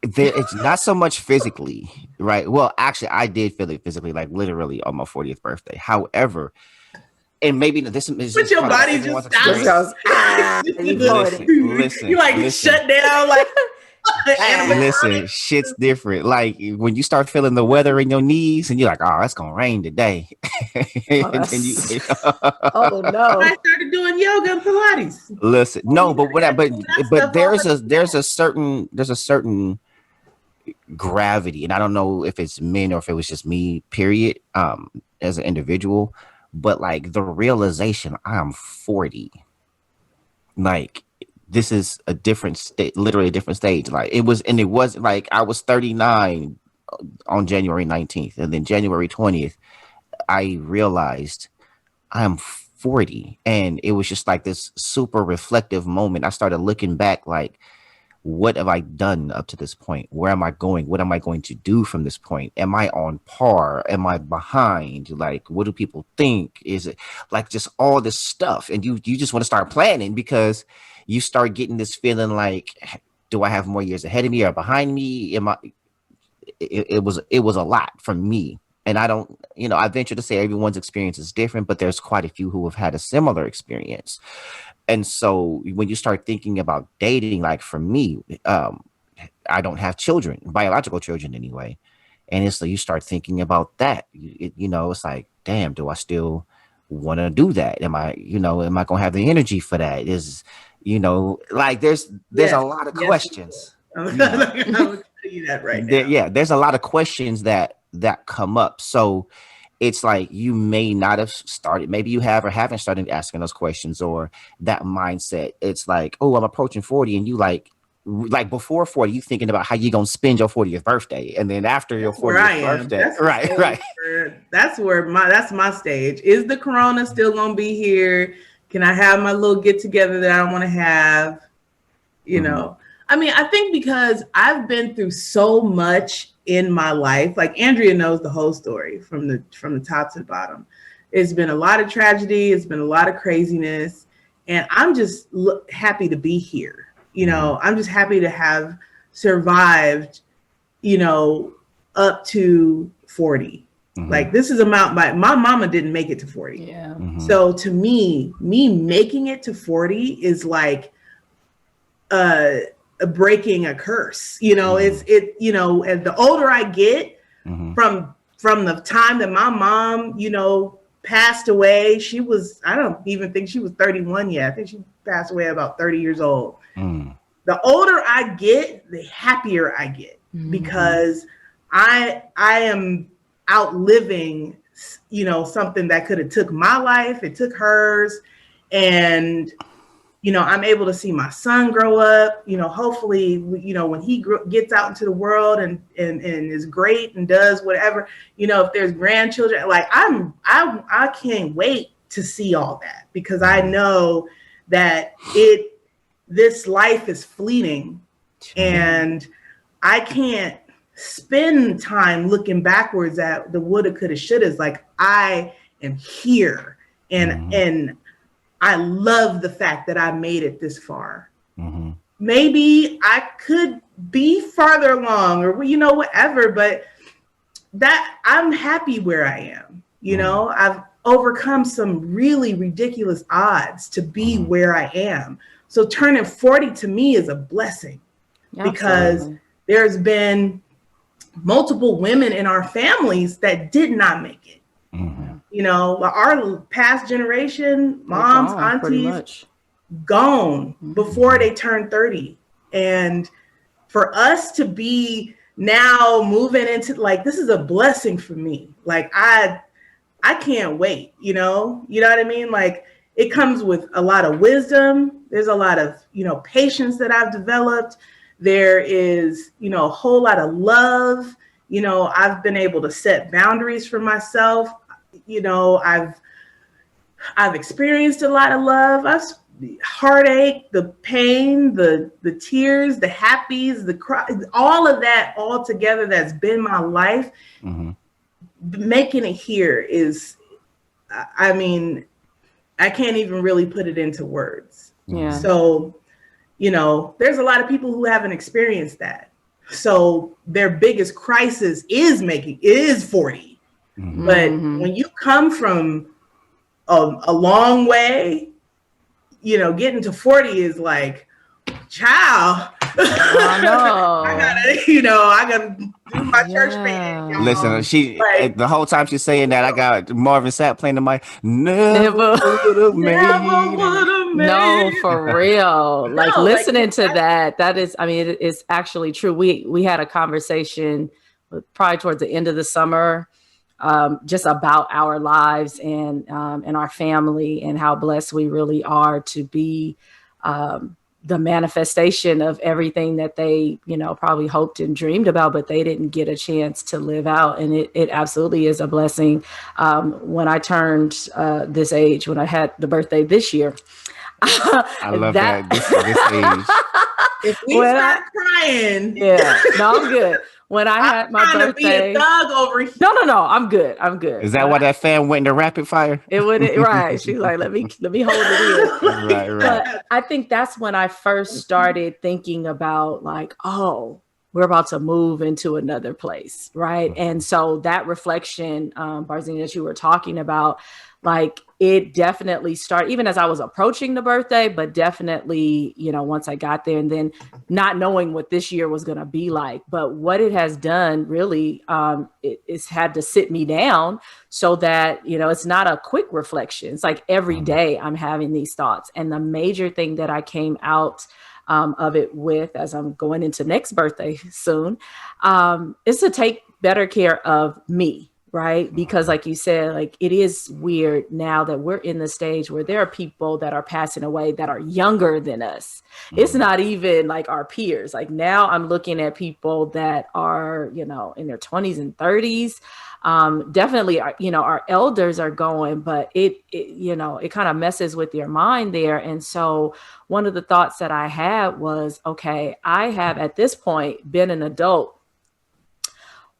Speaker 2: It's not so much physically, right? Well, actually, I did feel it physically, like literally on my 40th birthday. However, and maybe this is
Speaker 4: but your body just stops.
Speaker 2: Listen,
Speaker 4: you like shut down, like.
Speaker 2: Listen, shit's different. Like when you start feeling the weather in your knees, and you're like, "Oh, it's gonna rain today."
Speaker 3: Oh,
Speaker 2: and then
Speaker 3: oh no!
Speaker 4: I started doing yoga and Pilates.
Speaker 2: Listen, no, but there's a certain gravity, and I don't know if it's men or if it was just me. Period. As an individual, but like the realization, I'm 40. Like. This is a different state, literally a different stage. Like it was like I was 39 on January 19th. And then January 20th, I realized I am 40. And it was just like this super reflective moment. I started looking back like, what have I done up to this point? Where am I going? What am I going to do from this point? Am I on par? Am I behind? Like, what do people think? Is it like just all this stuff? And you just want to start planning because you start getting this feeling like, do I have more years ahead of me or behind me? It was a lot for me. And I don't, I venture to say everyone's experience is different, but there's quite a few who have had a similar experience. And so when you start thinking about dating, like for me, I don't have children, biological children anyway. And it's like you start thinking about that, it's like, damn, do I still want to do that? Am I going to have the energy for that? Like there's a lot of questions.
Speaker 4: I will tell you that right now.
Speaker 2: There's a lot of questions that come up. So it's like you may not have started, maybe you have or haven't started asking those questions or that mindset. It's like, oh, I'm approaching 40 and you like before 40, you thinking about how you going to spend your 40th birthday. And then after your 40th birthday, right.
Speaker 4: That's my stage. Is the corona still going to be here? Can I have my little get together that I want to have? I mean, I think because I've been through so much in my life, like Andrea knows the whole story from the top to the bottom. It's been a lot of tragedy. It's been a lot of craziness. And I'm just happy to be here. I'm just happy to have survived, up to 40. Mm-hmm. Like this is a mountain bike. My mama didn't make it to 40.
Speaker 3: Yeah.
Speaker 2: Mm-hmm.
Speaker 4: So to me making it to 40 is like breaking a curse. Mm-hmm. As the older I get, mm-hmm. from the time that my mom, passed away, I don't even think she was 31 yet. I think she passed away about 30 years old. Mm. The older I get, the happier I get, mm-hmm. because I am outliving, something that could have took my life. It took hers. And, I'm able to see my son grow up, hopefully, when he gets out into the world and is great and does whatever, if there's grandchildren, like I can't wait to see all that, because I know that this life is fleeting, and I can't spend time looking backwards at the woulda, coulda, shouldas. Like I am here, and I love the fact that I made it this far. Mm-hmm. Maybe I could be farther along or, whatever, but that I'm happy where I am. Mm-hmm. I've overcome some really ridiculous odds to be mm-hmm. where I am. So turning 40 to me is a blessing. Absolutely. Because there's been multiple women in our families that did not make it. Mm-hmm. Our past generation, moms, aunties, gone mm-hmm. before they turned 30. And for us to be now moving into, like, this is a blessing for me. Like, I can't wait, you know what I mean? Like, it comes with a lot of wisdom. There's a lot of, patience that I've developed. There is, a whole lot of love. I've been able to set boundaries for myself. I've experienced a lot of love. heartache, the pain, the tears, the happies, the cry, all of that all together that's been my life. Making it here is, I mean, I can't even really put it into words.
Speaker 3: Yeah.
Speaker 4: So, you know, there's a lot of people who haven't experienced that. So their biggest crisis is 40. But when you come from a long way, you know, getting to 40 is like, child. I gotta do my church band.
Speaker 2: Listen, the whole time she's saying that, I got Marvin Sapp playing the mic. Never would have made.
Speaker 3: No, for real. Like listening to that is, I mean, it is actually true. We had a conversation probably towards the end of the summer, just about our lives and our family and how blessed we really are to be the manifestation of everything that they, you know, probably hoped and dreamed about, but they didn't get a chance to live out. And it absolutely is a blessing. When I turned this age, when I had the birthday this year,
Speaker 2: I love that this age.
Speaker 4: If we start crying,
Speaker 3: no, I'm good. When I had my birthday,
Speaker 4: to be a thug over here.
Speaker 3: No, I'm good.
Speaker 2: Is that why that fan went into rapid fire?
Speaker 3: It wouldn't, right? She's like, let me hold it in.
Speaker 2: Right.
Speaker 3: But I think that's when I first started thinking about like, oh, we're about to move into another place, right? And so that reflection, Barzini, that you were talking about, like it definitely started even as I was approaching the birthday, but definitely, you know, once I got there and then not knowing what this year was going to be like. But what it has done really, it's had to sit me down so that, you know, it's not a quick reflection. It's like every day I'm having these thoughts. And the major thing that I came out of it with, as I'm going into next birthday soon, is to take better care of me. Right. Because like you said, like it is weird now that we're in the stage where there are people that are passing away that are younger than us. It's not even like our peers. Like now I'm looking at people that are, you know, in their 20s and 30s. Definitely, you know, our elders are going, but it you know, it kind of messes with your mind there. And so one of the thoughts that I had was, okay, I have at this point been an adult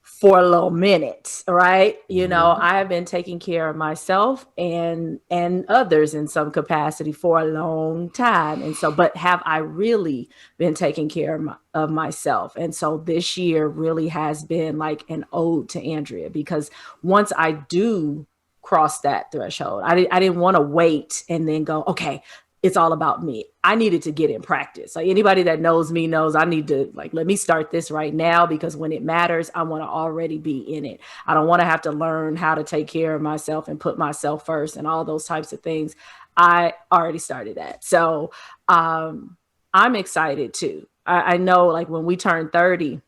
Speaker 3: for a little minute, right? You know, I have been taking care of myself and others in some capacity for a long time. And so, but have I really been taking care of myself? And so this year really has been like an ode to Andrea, because once I do cross that threshold, I didn't want to wait and then go, okay, it's all about me. I needed to get in practice. Like anybody that knows me knows I need to like, let me start this right now, because when it matters, I want to already be in it. I don't want to have to learn how to take care of myself and put myself first and all those types of things. I already started that. So I'm excited too. I know like when we turned 30,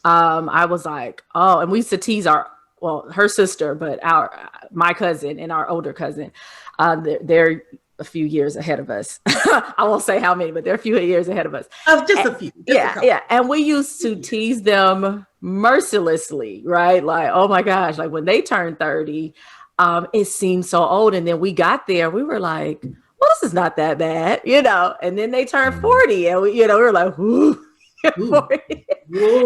Speaker 3: I was like, oh, and we used to tease her sister, but my cousin and our older cousin, they're a few years ahead of us. I won't say how many, but they're a few years ahead of us.
Speaker 4: A few.
Speaker 3: Yeah. And we used to tease them mercilessly, right? Like, oh my gosh, like when they turned 30, it seemed so old. And then we got there, we were like, well, this is not that bad, you know? And then they turned 40 and we were like, ooh.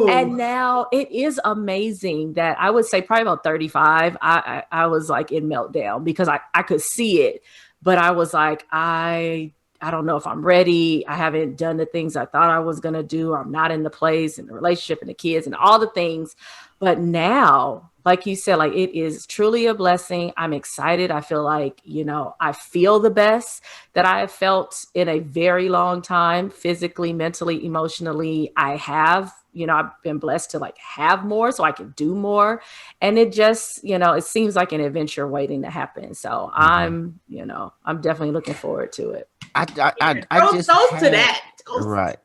Speaker 3: And now it is amazing that I would say probably about 35, I was like in meltdown because I could see it. But I was like, I don't know if I'm ready. I haven't done the things I thought I was going to do. I'm not in the place and the relationship and the kids and all the things. But now, like you said, like it is truly a blessing. I'm excited. I feel like, you know, I feel the best that I have felt in a very long time, physically, mentally, emotionally. I have, you know, I've been blessed to like have more so I can do more. And it just, you know, it seems like an adventure waiting to happen. So I'm definitely looking forward to it.
Speaker 2: I just
Speaker 4: to that.
Speaker 2: Right.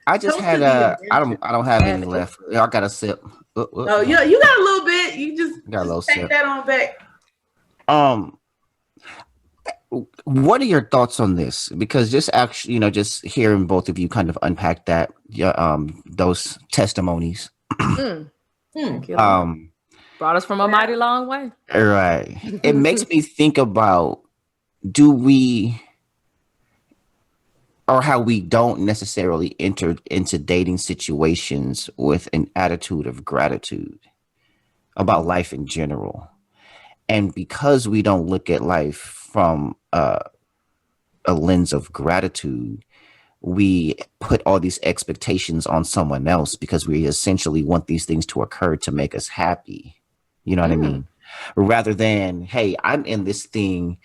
Speaker 2: I just had I don't have any left. I got a sip.
Speaker 4: Oh, you got a little bit. You just
Speaker 2: got a little
Speaker 4: take
Speaker 2: sip.
Speaker 4: That on back.
Speaker 2: What are your thoughts on this? Because just actually, you know, just hearing both of you kind of unpack that, those testimonies.
Speaker 3: Brought us from a mighty long way.
Speaker 2: Right. It makes me think about, do we or how we don't necessarily enter into dating situations with an attitude of gratitude about life in general. And because we don't look at life from a lens of gratitude, we put all these expectations on someone else because we essentially want these things to occur to make us happy. You know what I mean? Rather than, hey, I'm in this thing,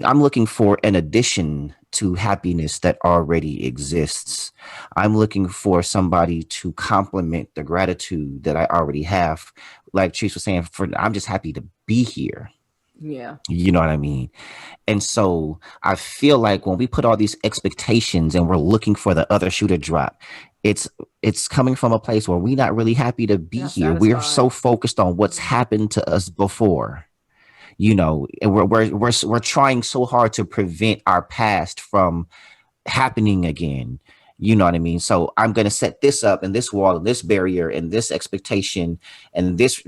Speaker 2: I'm looking for an addition to happiness that already exists. I'm looking for somebody to complement the gratitude that I already have. Like Patrice was saying, I'm just happy to be here.
Speaker 3: Yeah.
Speaker 2: You know what I mean? And so I feel like when we put all these expectations and we're looking for the other shoe to drop, it's coming from a place where we're not really happy to be here. We're so focused on what's happened to us before. You know, and we're trying so hard to prevent our past from happening again. You know what I mean? So I'm going to set this up and this wall and this barrier and this expectation and this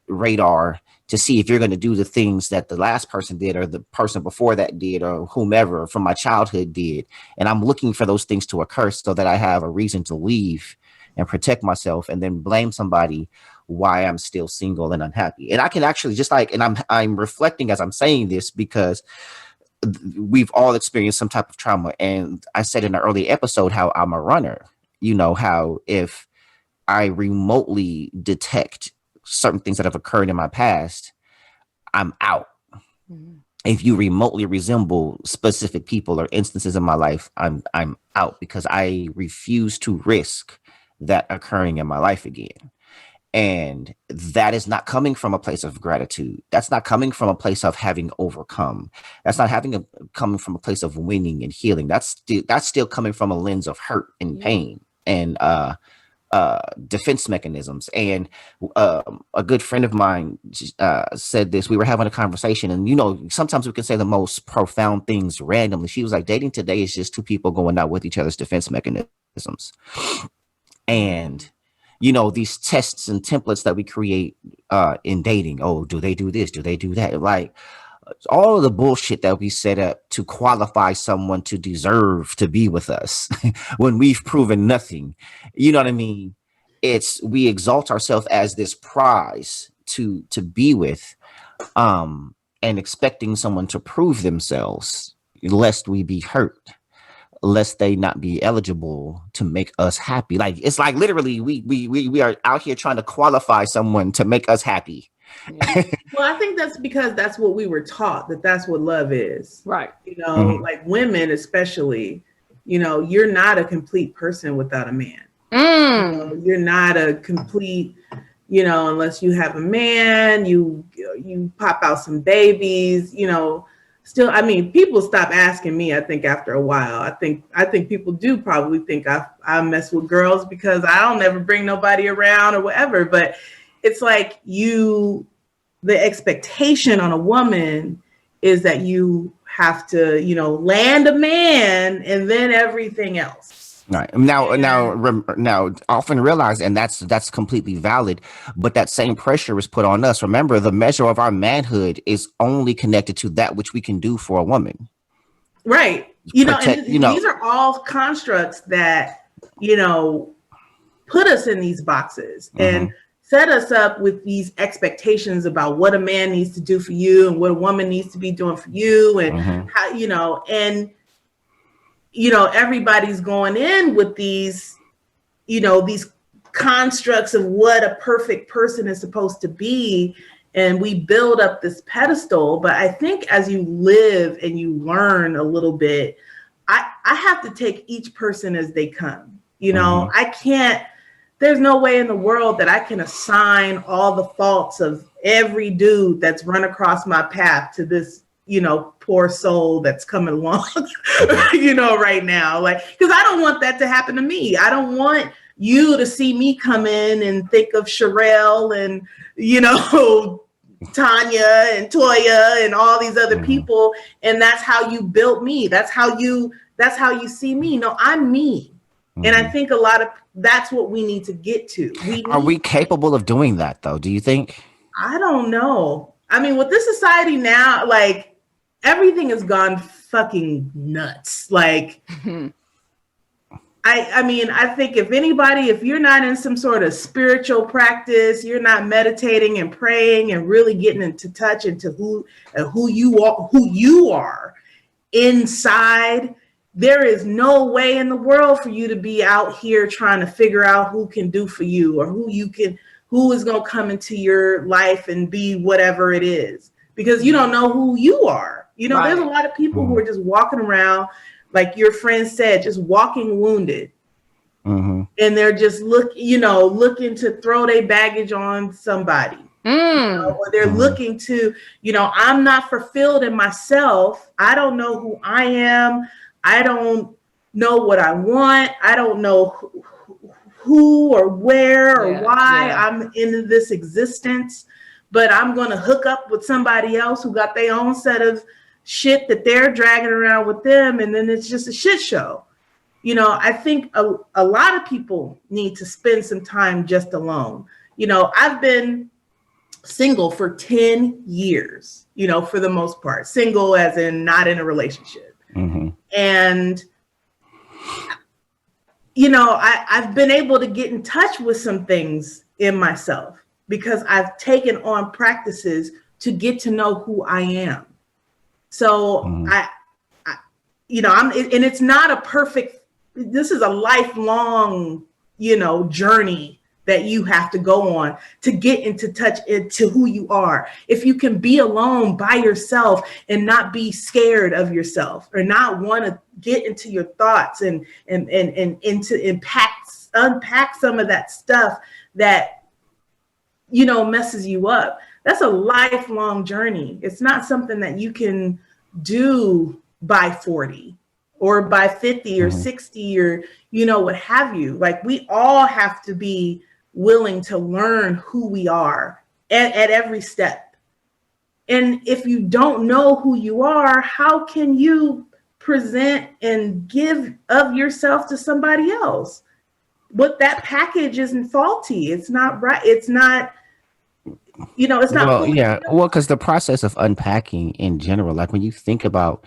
Speaker 2: radar to see if you're going to do the things that the last person did or the person before that did or whomever from my childhood did. And I'm looking for those things to occur so that I have a reason to leave and protect myself and then blame somebody why I'm still single and unhappy. And I can actually just like, and I'm reflecting as I'm saying this because we've all experienced some type of trauma. And I said in an early episode how I'm a runner, you know, how if I remotely detect certain things that have occurred in my past, I'm out. Mm-hmm. If you remotely resemble specific people or instances in my life, I'm out because I refuse to risk that occurring in my life again. And that is not coming from a place of gratitude. That's not coming from a place of having overcome. That's not coming from a place of winning and healing. That's still coming from a lens of hurt and pain and defense mechanisms. And a good friend of mine said this. We were having a conversation, and you know, sometimes we can say the most profound things randomly. She was like, dating today is just two people going out with each other's defense mechanisms. And you know, these tests and templates that we create in dating. Oh, do they do this? Do they do that? Like all of the bullshit that we set up to qualify someone to deserve to be with us when we've proven nothing. You know what I mean? We exalt ourselves as this prize to be with, and expecting someone to prove themselves lest we be hurt. Lest they not be eligible to make us happy. Like it's like literally we are out here trying to qualify someone to make us happy.
Speaker 3: Yeah.
Speaker 4: Well, I think that's because that's what we were taught, that's what love is.
Speaker 3: Right.
Speaker 4: You know, like women especially, you know, you're not a complete person without a man. You know, you're not a complete, you know, unless you have a man, you pop out some babies, you know. Still, I mean, people stop asking me, I think, after a while. I think people do probably think I mess with girls because I don't ever bring nobody around or whatever. But it's like the expectation on a woman is that you have to, you know, land a man and then everything else.
Speaker 2: Right. Now, often realize, and that's completely valid, but that same pressure is put on us. Remember, the measure of our manhood is only connected to that which we can do for a woman.
Speaker 4: Right. These are all constructs that, you know, put us in these boxes and set us up with these expectations about what a man needs to do for you and what a woman needs to be doing for you and how, you know, and you know, everybody's going in with these, you know, these constructs of what a perfect person is supposed to be. And we build up this pedestal. But I think as you live and you learn a little bit, I have to take each person as they come. You know, there's no way in the world that I can assign all the faults of every dude that's run across my path to this, you know, poor soul that's coming along, you know, right now. Like, because I don't want that to happen to me. I don't want you to see me come in and think of Sherelle and, you know, Tanya and Toya and all these other people. And that's how you built me. That's how you see me. No, I'm me. And I think that's what we need to get to.
Speaker 2: Are we capable of doing that though? Do you think?
Speaker 4: I don't know. I mean, with this society now, like, everything has gone fucking nuts. Like, I mean, I think if you're not in some sort of spiritual practice, you're not meditating and praying and really getting into touch into who you are inside, there is no way in the world for you to be out here trying to figure out who can do for you or who is going to come into your life and be whatever it is, because you don't know who you are. You know, right. There's a lot of people who are just walking around, like your friend said, just walking wounded. Mm-hmm. And they're just looking to throw their baggage on somebody. Or they're looking to, I'm not fulfilled in myself. I don't know who I am. I don't know what I want. I don't know who or where or why I'm in this existence, but I'm going to hook up with somebody else who got their own set of shit that they're dragging around with them. And then it's just a shit show. I think a lot of people need to spend some time just alone. I've been single for 10 years, for the most part, single as in not in a relationship. Mm-hmm. And, I've been able to get in touch with some things in myself because I've taken on practices to get to know who I am. So and it's not a perfect, this is a lifelong, journey that you have to go on to get into touch into who you are. If you can be alone by yourself and not be scared of yourself or not want to get into your thoughts and unpack some of that stuff that, messes you up. That's a lifelong journey. It's not something that you can do by 40 or by 50 or 60 or, what have you. Like, we all have to be willing to learn who we are at every step. And if you don't know who you are, how can you present and give of yourself to somebody else? But that package isn't faulty. It's not right. It's not, it's not.
Speaker 2: Well, yeah. Well, because the process of unpacking in general, like when you think about,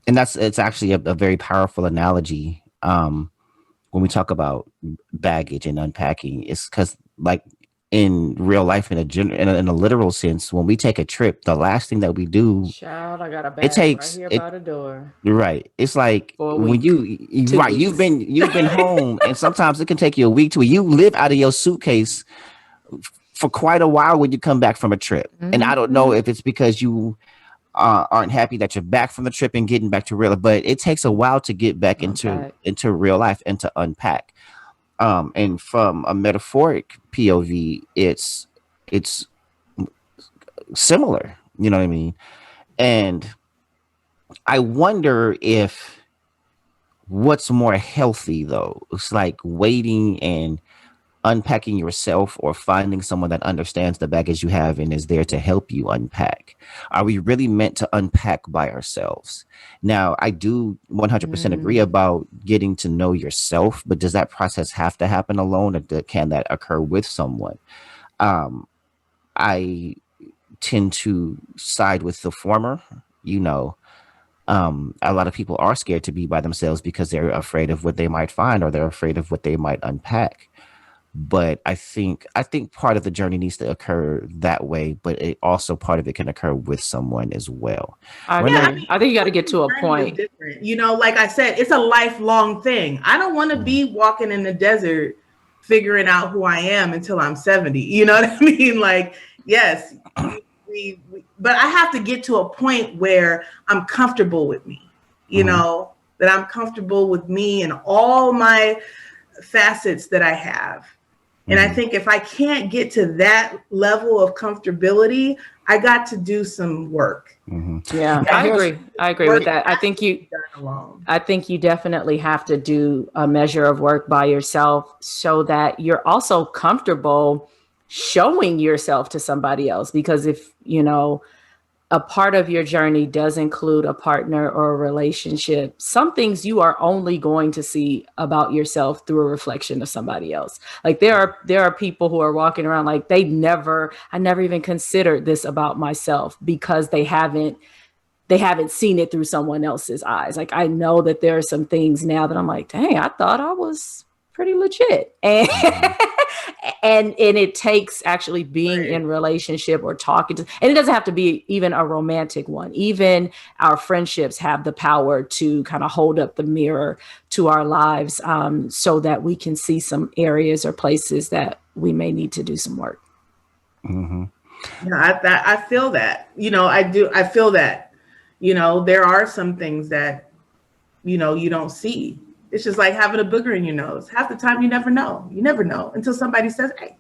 Speaker 2: and it's actually a very powerful analogy. When we talk about baggage and unpacking, it's because, like, in real life, in a literal sense, when we take a trip, the last thing that we do,
Speaker 3: child, I got a bag right here by the door.
Speaker 2: Right. It's like when you've been home, and sometimes it can take you a week you live out of your suitcase for quite a while when you come back from a trip. Mm-hmm. And I don't know if it's because you aren't happy that you're back from the trip and getting back to real life, but it takes a while to get back into real life and to unpack. And from a metaphoric POV, it's similar, you know what I mean? And I wonder if what's more healthy though, it's like waiting and unpacking yourself or finding someone that understands the baggage you have and is there to help you unpack. Are we really meant to unpack by ourselves? Now, I do 100% agree about getting to know yourself, but does that process have to happen alone, or can that occur with someone? I tend to side with the former. A lot of people are scared to be by themselves because they're afraid of what they might find, or they're afraid of what they might unpack. But I think part of the journey needs to occur that way, but part of it can occur with someone as well.
Speaker 3: I think you got to get to a point.
Speaker 4: Like I said, it's a lifelong thing. I don't want to be walking in the desert figuring out who I am until I'm 70. You know what I mean? Like, yes, but I have to get to a point where I'm comfortable with me, that I'm comfortable with me and all my facets that I have. And I think if I can't get to that level of comfortability, I got to do some work.
Speaker 3: Mm-hmm. Yeah, I agree with that. I think you definitely have to do a measure of work by yourself so that you're also comfortable showing yourself to somebody else. Because if, a part of your journey does include a partner or a relationship, some things you are only going to see about yourself through a reflection of somebody else. Like there are people who are walking around like I never even considered this about myself, because they haven't they haven't seen it through someone else's eyes. Like, I know that there are some things now that I'm like, dang, I thought I was pretty legit. And and it takes actually being in relationship or talking to, and it doesn't have to be even a romantic one. Even our friendships have the power to kind of hold up the mirror to our lives, so that we can see some areas or places that we may need to do some work.
Speaker 4: I feel that, I feel that, there are some things that, you don't see. It's just like having a booger in your nose. Half the time you never know. You never know until somebody says, hey.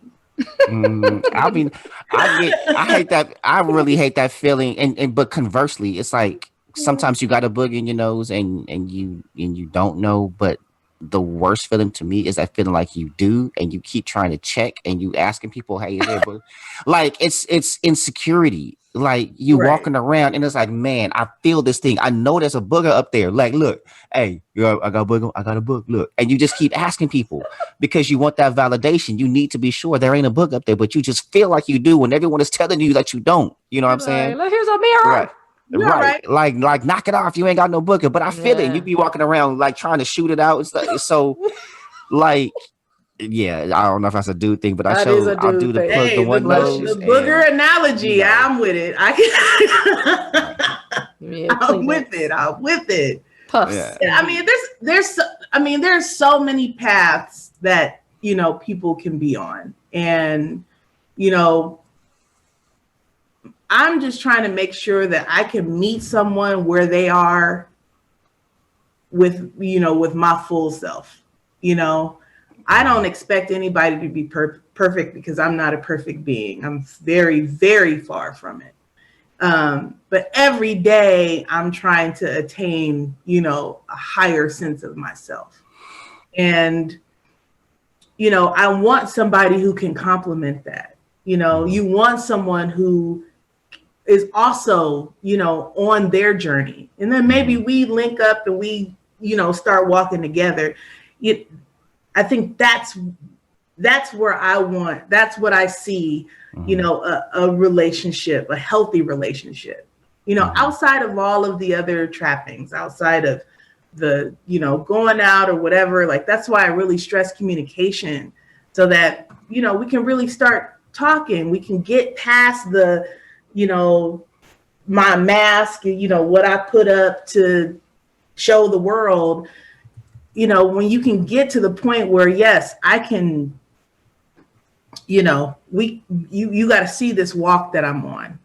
Speaker 2: I mean, I hate that. I really hate that feeling. But conversely, it's like sometimes you got a booger in your nose and you don't know, but the worst feeling to me is that feeling like you do, and you keep trying to check and you asking people, hey, is there a booger? Like it's insecurity. Like you walking around and it's like, man, I feel this thing. I know there's a booger up there. Like, look, hey, I got a booger. I got a booger. Look, and you just keep asking people because you want that validation. You need to be sure there ain't a booger up there, but you just feel like you do when everyone is telling you that you don't. You know what I'm saying?
Speaker 3: Like, here's a mirror.
Speaker 2: Right. Like knock it off. You ain't got no booger, but I feel it. You be walking around like trying to shoot it out and stuff. So, like. Yeah, I don't know if that's a dude thing, but I'll do the plug the one nose.
Speaker 4: The booger analogy, I'm with it. I'm with it. I'm with it.
Speaker 3: Puffs.
Speaker 2: Yeah.
Speaker 4: I mean, there's so many paths that people can be on, and I'm just trying to make sure that I can meet someone where they are with my full self. I don't expect anybody to be perfect because I'm not a perfect being. I'm very, very far from it. But every day I'm trying to attain, a higher sense of myself. And, I want somebody who can complement that. You want someone who is also, on their journey. And then maybe we link up and we, start walking together. I think that's where I want, that's what I see, a relationship, a healthy relationship, outside of all of the other trappings, outside of the, going out or whatever. Like, that's why I really stress communication so that, we can really start talking. We can get past the, my mask, what I put up to show the world. When you can get to the point where, yes, I can, you got to see this walk that I'm on,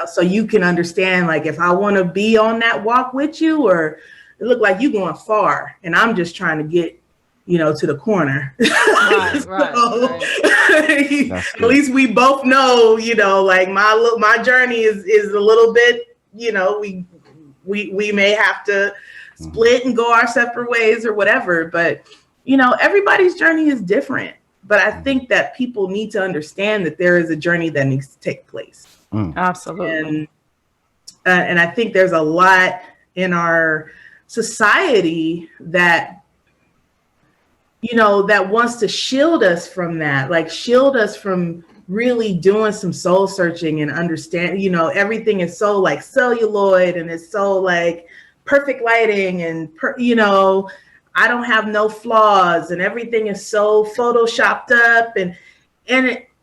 Speaker 4: so you can understand, like, if I want to be on that walk with you, or it look like you going far and I'm just trying to get, to the corner. Right. At least we both know, like my journey is a little bit, we may have to split and go our separate ways or whatever. But, everybody's journey is different. But I think that people need to understand that there is a journey that needs to take place.
Speaker 3: Absolutely.
Speaker 4: And I think there's a lot in our society that, that wants to shield us from that, like shield us from really doing some soul searching and understand, everything is so like celluloid and it's so like perfect lighting and, I don't have no flaws and everything is so photoshopped up and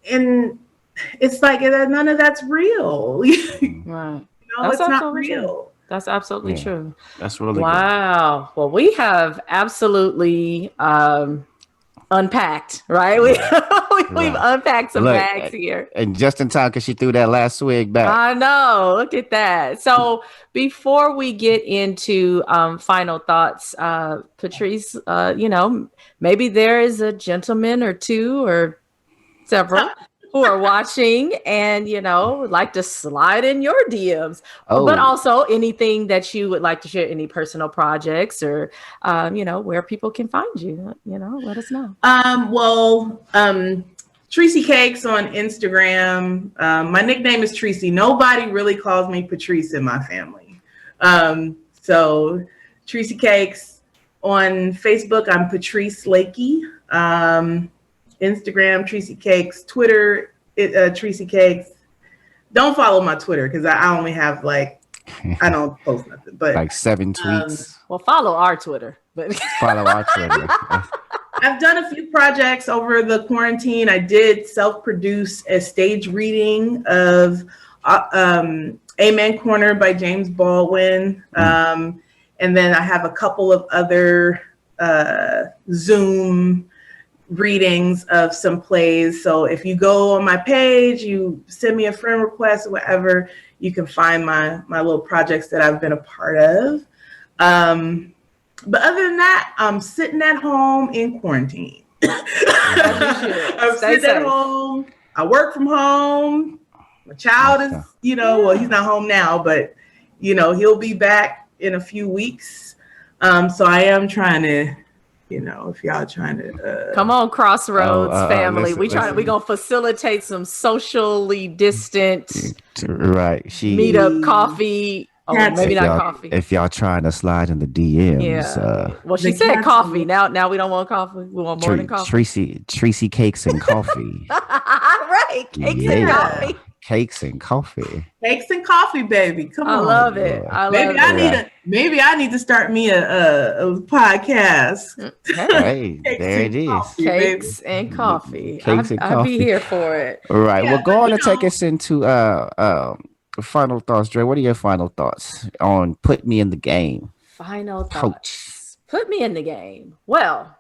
Speaker 4: it's like none of that's real.
Speaker 3: Right.
Speaker 4: It's not real.
Speaker 3: True. That's absolutely true.
Speaker 2: That's really
Speaker 3: wow. Good. Well, we have absolutely unpacked, right? We've unpacked some bags here.
Speaker 2: And just in time, because she threw that last swig back.
Speaker 3: I know. Look at that. So before we get into final thoughts, Patrice, maybe there is a gentleman or two or several who are watching and, would like to slide in your DMs, but also anything that you would like to share, any personal projects or, where people can find you, let us know.
Speaker 4: Tracy Cakes on Instagram. My nickname is Tracy. Nobody really calls me Patrice in my family. So Tracy Cakes. On Facebook, I'm Patrice Lakey. Instagram, Tracy Cakes. Twitter, Tracy Cakes. Don't follow my Twitter because I only have like I don't post nothing, but
Speaker 2: like 7 tweets.
Speaker 3: Well, follow our Twitter, but
Speaker 2: Follow our Twitter.
Speaker 4: I've done a few projects over the quarantine. I did self-produce a stage reading of Amen Corner by James Baldwin. And then I have a couple of other Zoom readings of some plays. So if you go on my page, you send me a friend request or whatever, you can find my little projects that I've been a part of. But other than that, I'm sitting at home in quarantine. I'm sitting at home. I work from home. My child is, well, he's not home now, but, he'll be back in a few weeks. So I am trying to, if y'all trying to
Speaker 3: come on, Crossroads family. We're gonna facilitate some socially distant meet up coffee. Oh, maybe not coffee.
Speaker 2: If y'all trying to slide in the DMs.
Speaker 3: Yeah. Well, she said coffee. Now we don't want coffee. We want more than coffee.
Speaker 2: Tracy cakes and coffee.
Speaker 3: Right. Cakes and coffee.
Speaker 2: Cakes and coffee.
Speaker 4: Cakes and coffee, baby. Come on.
Speaker 3: I love it.
Speaker 4: Maybe I need to start me a podcast.
Speaker 2: Hey, there it is.
Speaker 4: Coffee,
Speaker 3: Cakes and coffee.
Speaker 2: Cakes and coffee.
Speaker 3: I'd be here for it.
Speaker 2: All right. Well, go on and take us into final thoughts, Dre. What are your final thoughts on Put Me in the Game?
Speaker 3: Final thoughts. Put me in the game. Well,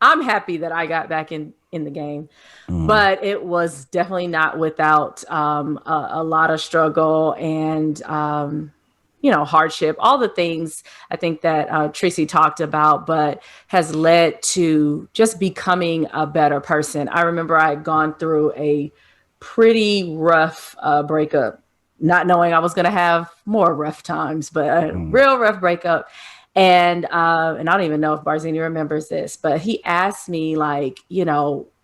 Speaker 3: I'm happy that I got back in the game, but it was definitely not without a lot of struggle and hardship, all the things I think that Tracy talked about, but has led to just becoming a better person. I remember I had gone through a pretty rough breakup, not knowing I was going to have more rough times, but a real rough breakup. And I don't even know if Barzini remembers this, but he asked me, like,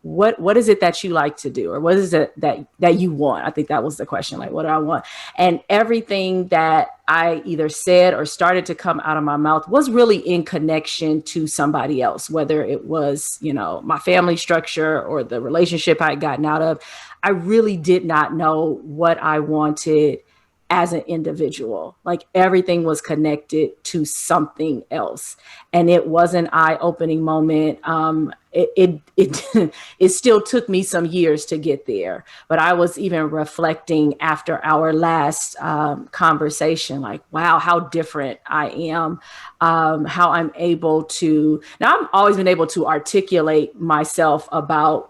Speaker 3: what is it that you like to do? Or what is it that you want? I think that was the question. Like, what do I want? And everything that I either said or started to come out of my mouth was really in connection to somebody else, whether it was, my family structure or the relationship I had gotten out of. I really did not know what I wanted as an individual. Like, everything was connected to something else. And it was an eye-opening moment. It still took me some years to get there, but I was even reflecting after our last conversation, like, wow, how different I am, how I'm able to, now I've always been able to articulate myself about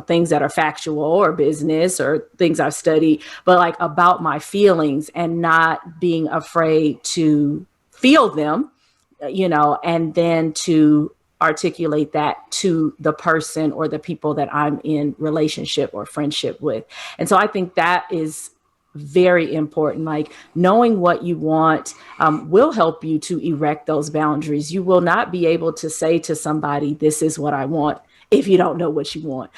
Speaker 3: things that are factual or business or things I've studied, but like about my feelings and not being afraid to feel them, and then to articulate that to the person or the people that I'm in relationship or friendship with. And so I think that is very important. Like, knowing what you want will help you to erect those boundaries. You will not be able to say to somebody, this is what I want, if you don't know what you want.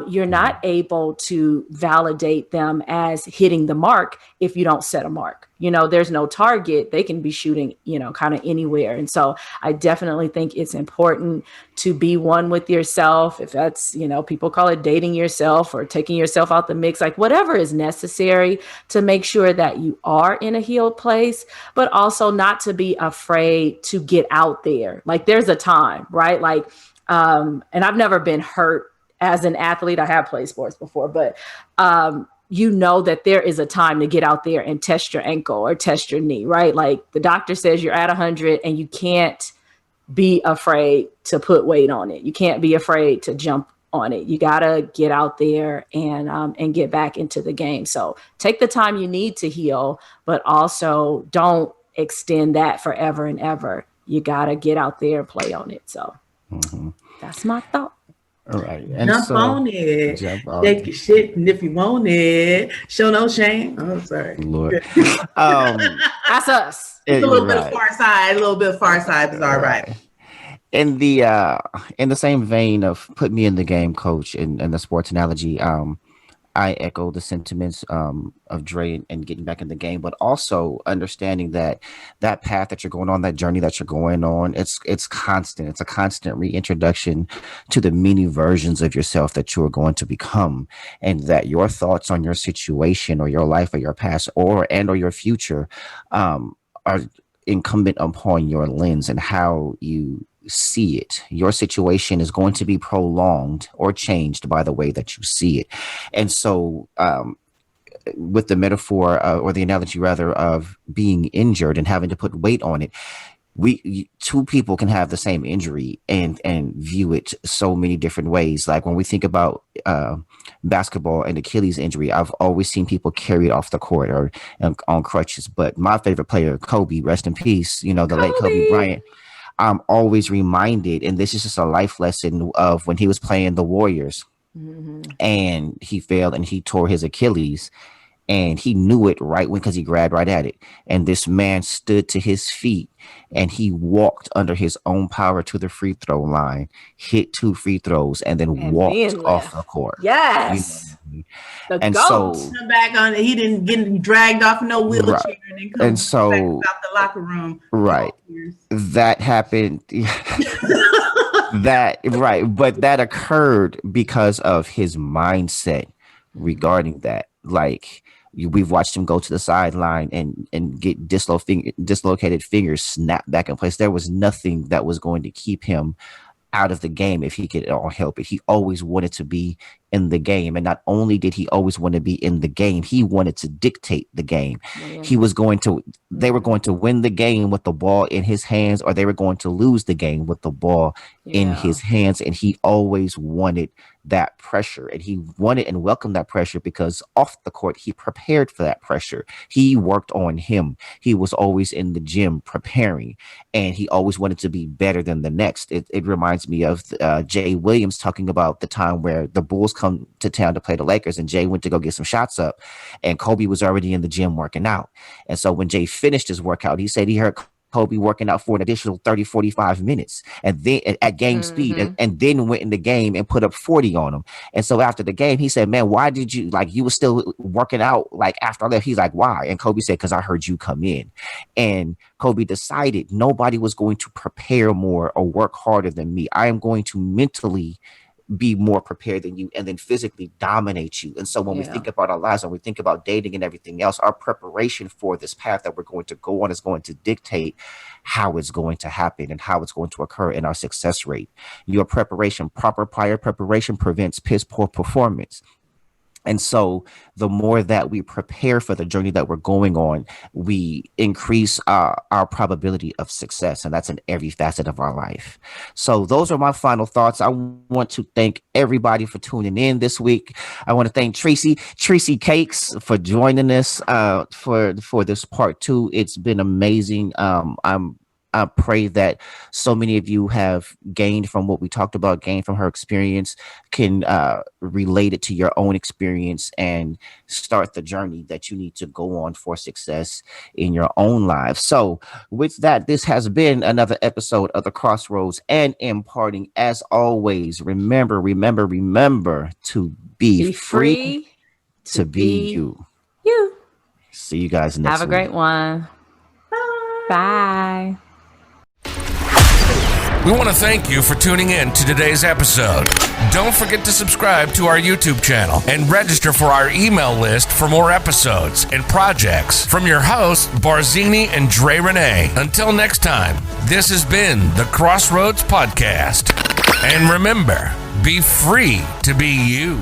Speaker 3: You're not able to validate them as hitting the mark if you don't set a mark. There's no target. They can be shooting, kind of anywhere. And so I definitely think it's important to be one with yourself. If that's, people call it dating yourself or taking yourself out the mix, like whatever is necessary to make sure that you are in a healed place, but also not to be afraid to get out there. Like, there's a time, right? Like, and I've never been hurt as an athlete. I have played sports before, but that there is a time to get out there and test your ankle or test your knee, right? Like, the doctor says you're at 100 and you can't be afraid to put weight on it. You can't be afraid to jump on it. You got to get out there and get back into the game. So take the time you need to heal, but also don't extend that forever and ever. You got to get out there and play on it. So that's my thought.
Speaker 2: All right.
Speaker 4: And jump on it. Take your shit, and if you want it, show no shame. Oh, sorry.
Speaker 2: Lord.
Speaker 3: That's us.
Speaker 4: It's a little bit of Far Side. A little bit of Far Side is all right.
Speaker 2: In the same vein of Put Me in the Game, coach, in the sports analogy, I echo the sentiments of Dre and getting back in the game, but also understanding that path that you're going on, that journey that you're going on, it's constant. It's a constant reintroduction to the many versions of yourself that you are going to become, and that your thoughts on your situation or your life or your past or your future are incumbent upon your lens and how you see it. Your situation is going to be prolonged or changed by the way that you see it. And so with the metaphor or the analogy rather of being injured and having to put weight on it, two people can have the same injury and view it so many different ways. Like when we think about basketball and Achilles injury, I've always seen people carry it off the court or on crutches. But my favorite player, Kobe, rest in peace, the late Kobe Bryant, I'm always reminded, and this is just a life lesson of when he was playing the Warriors and he failed and he tore his Achilles. And he knew it right when, because he grabbed right at it. And this man stood to his feet and he walked under his own power to the free throw line, hit 2 free throws, and then walked off the court.
Speaker 3: Yes.
Speaker 2: And so
Speaker 4: come back on it. He didn't get dragged off no wheelchair and then come back out the locker room.
Speaker 2: Right. That happened. But that occurred because of his mindset regarding that. Like, we've watched him go to the sideline and get dislocated fingers snapped back in place. There was nothing that was going to keep him out of the game if he could help it. He always wanted to be in the game. And not only did he always want to be in the game, he wanted to dictate the game. Yeah. They were going to win the game with the ball in his hands, or they were going to lose the game with the ball in his hands. And he always wanted that pressure, and he wanted and welcomed that pressure because off the court, he prepared for that pressure. He worked on him. He was always in the gym preparing, and he always wanted to be better than the next. It reminds me of Jay Williams talking about the time where the Bulls come to town to play the Lakers, and Jay went to go get some shots up, and Kobe was already in the gym working out. And so when Jay finished his workout, he said he heard Kobe working out for an additional 30-45 minutes and then at game speed and then went in the game and put up 40 on him. And so after the game, he said, man, why did you, like, you were still working out like after I left? He's like, why? And Kobe said, because I heard you come in. And Kobe decided nobody was going to prepare more or work harder than me. I am going to mentally be more prepared than you and then physically dominate you. And so when we think about our lives and we think about dating and everything else, our preparation for this path that we're going to go on is going to dictate how it's going to happen and how it's going to occur in our success rate. Your preparation, proper prior preparation, prevents piss poor performance. And so the more that we prepare for the journey that we're going on, we increase our probability of success. And that's in every facet of our life. So those are my final thoughts. I want to thank everybody for tuning in this week. I want to thank Tracy Cakes for joining us for this part 2. It's been amazing. I pray that so many of you have gained from what we talked about, gained from her experience, can relate it to your own experience and start the journey that you need to go on for success in your own lives. So with that, this has been another episode of The Crossroads and Imparting. As always, remember to be free to be you. See you guys next week.
Speaker 3: Have a great one. Bye.
Speaker 1: We want to thank you for tuning in to today's episode. Don't forget to subscribe to our YouTube channel and register for our email list for more episodes and projects from your hosts, Barzini and Dre Renee. Until next time, this has been the Crossroads Podcast. And remember, be free to be you.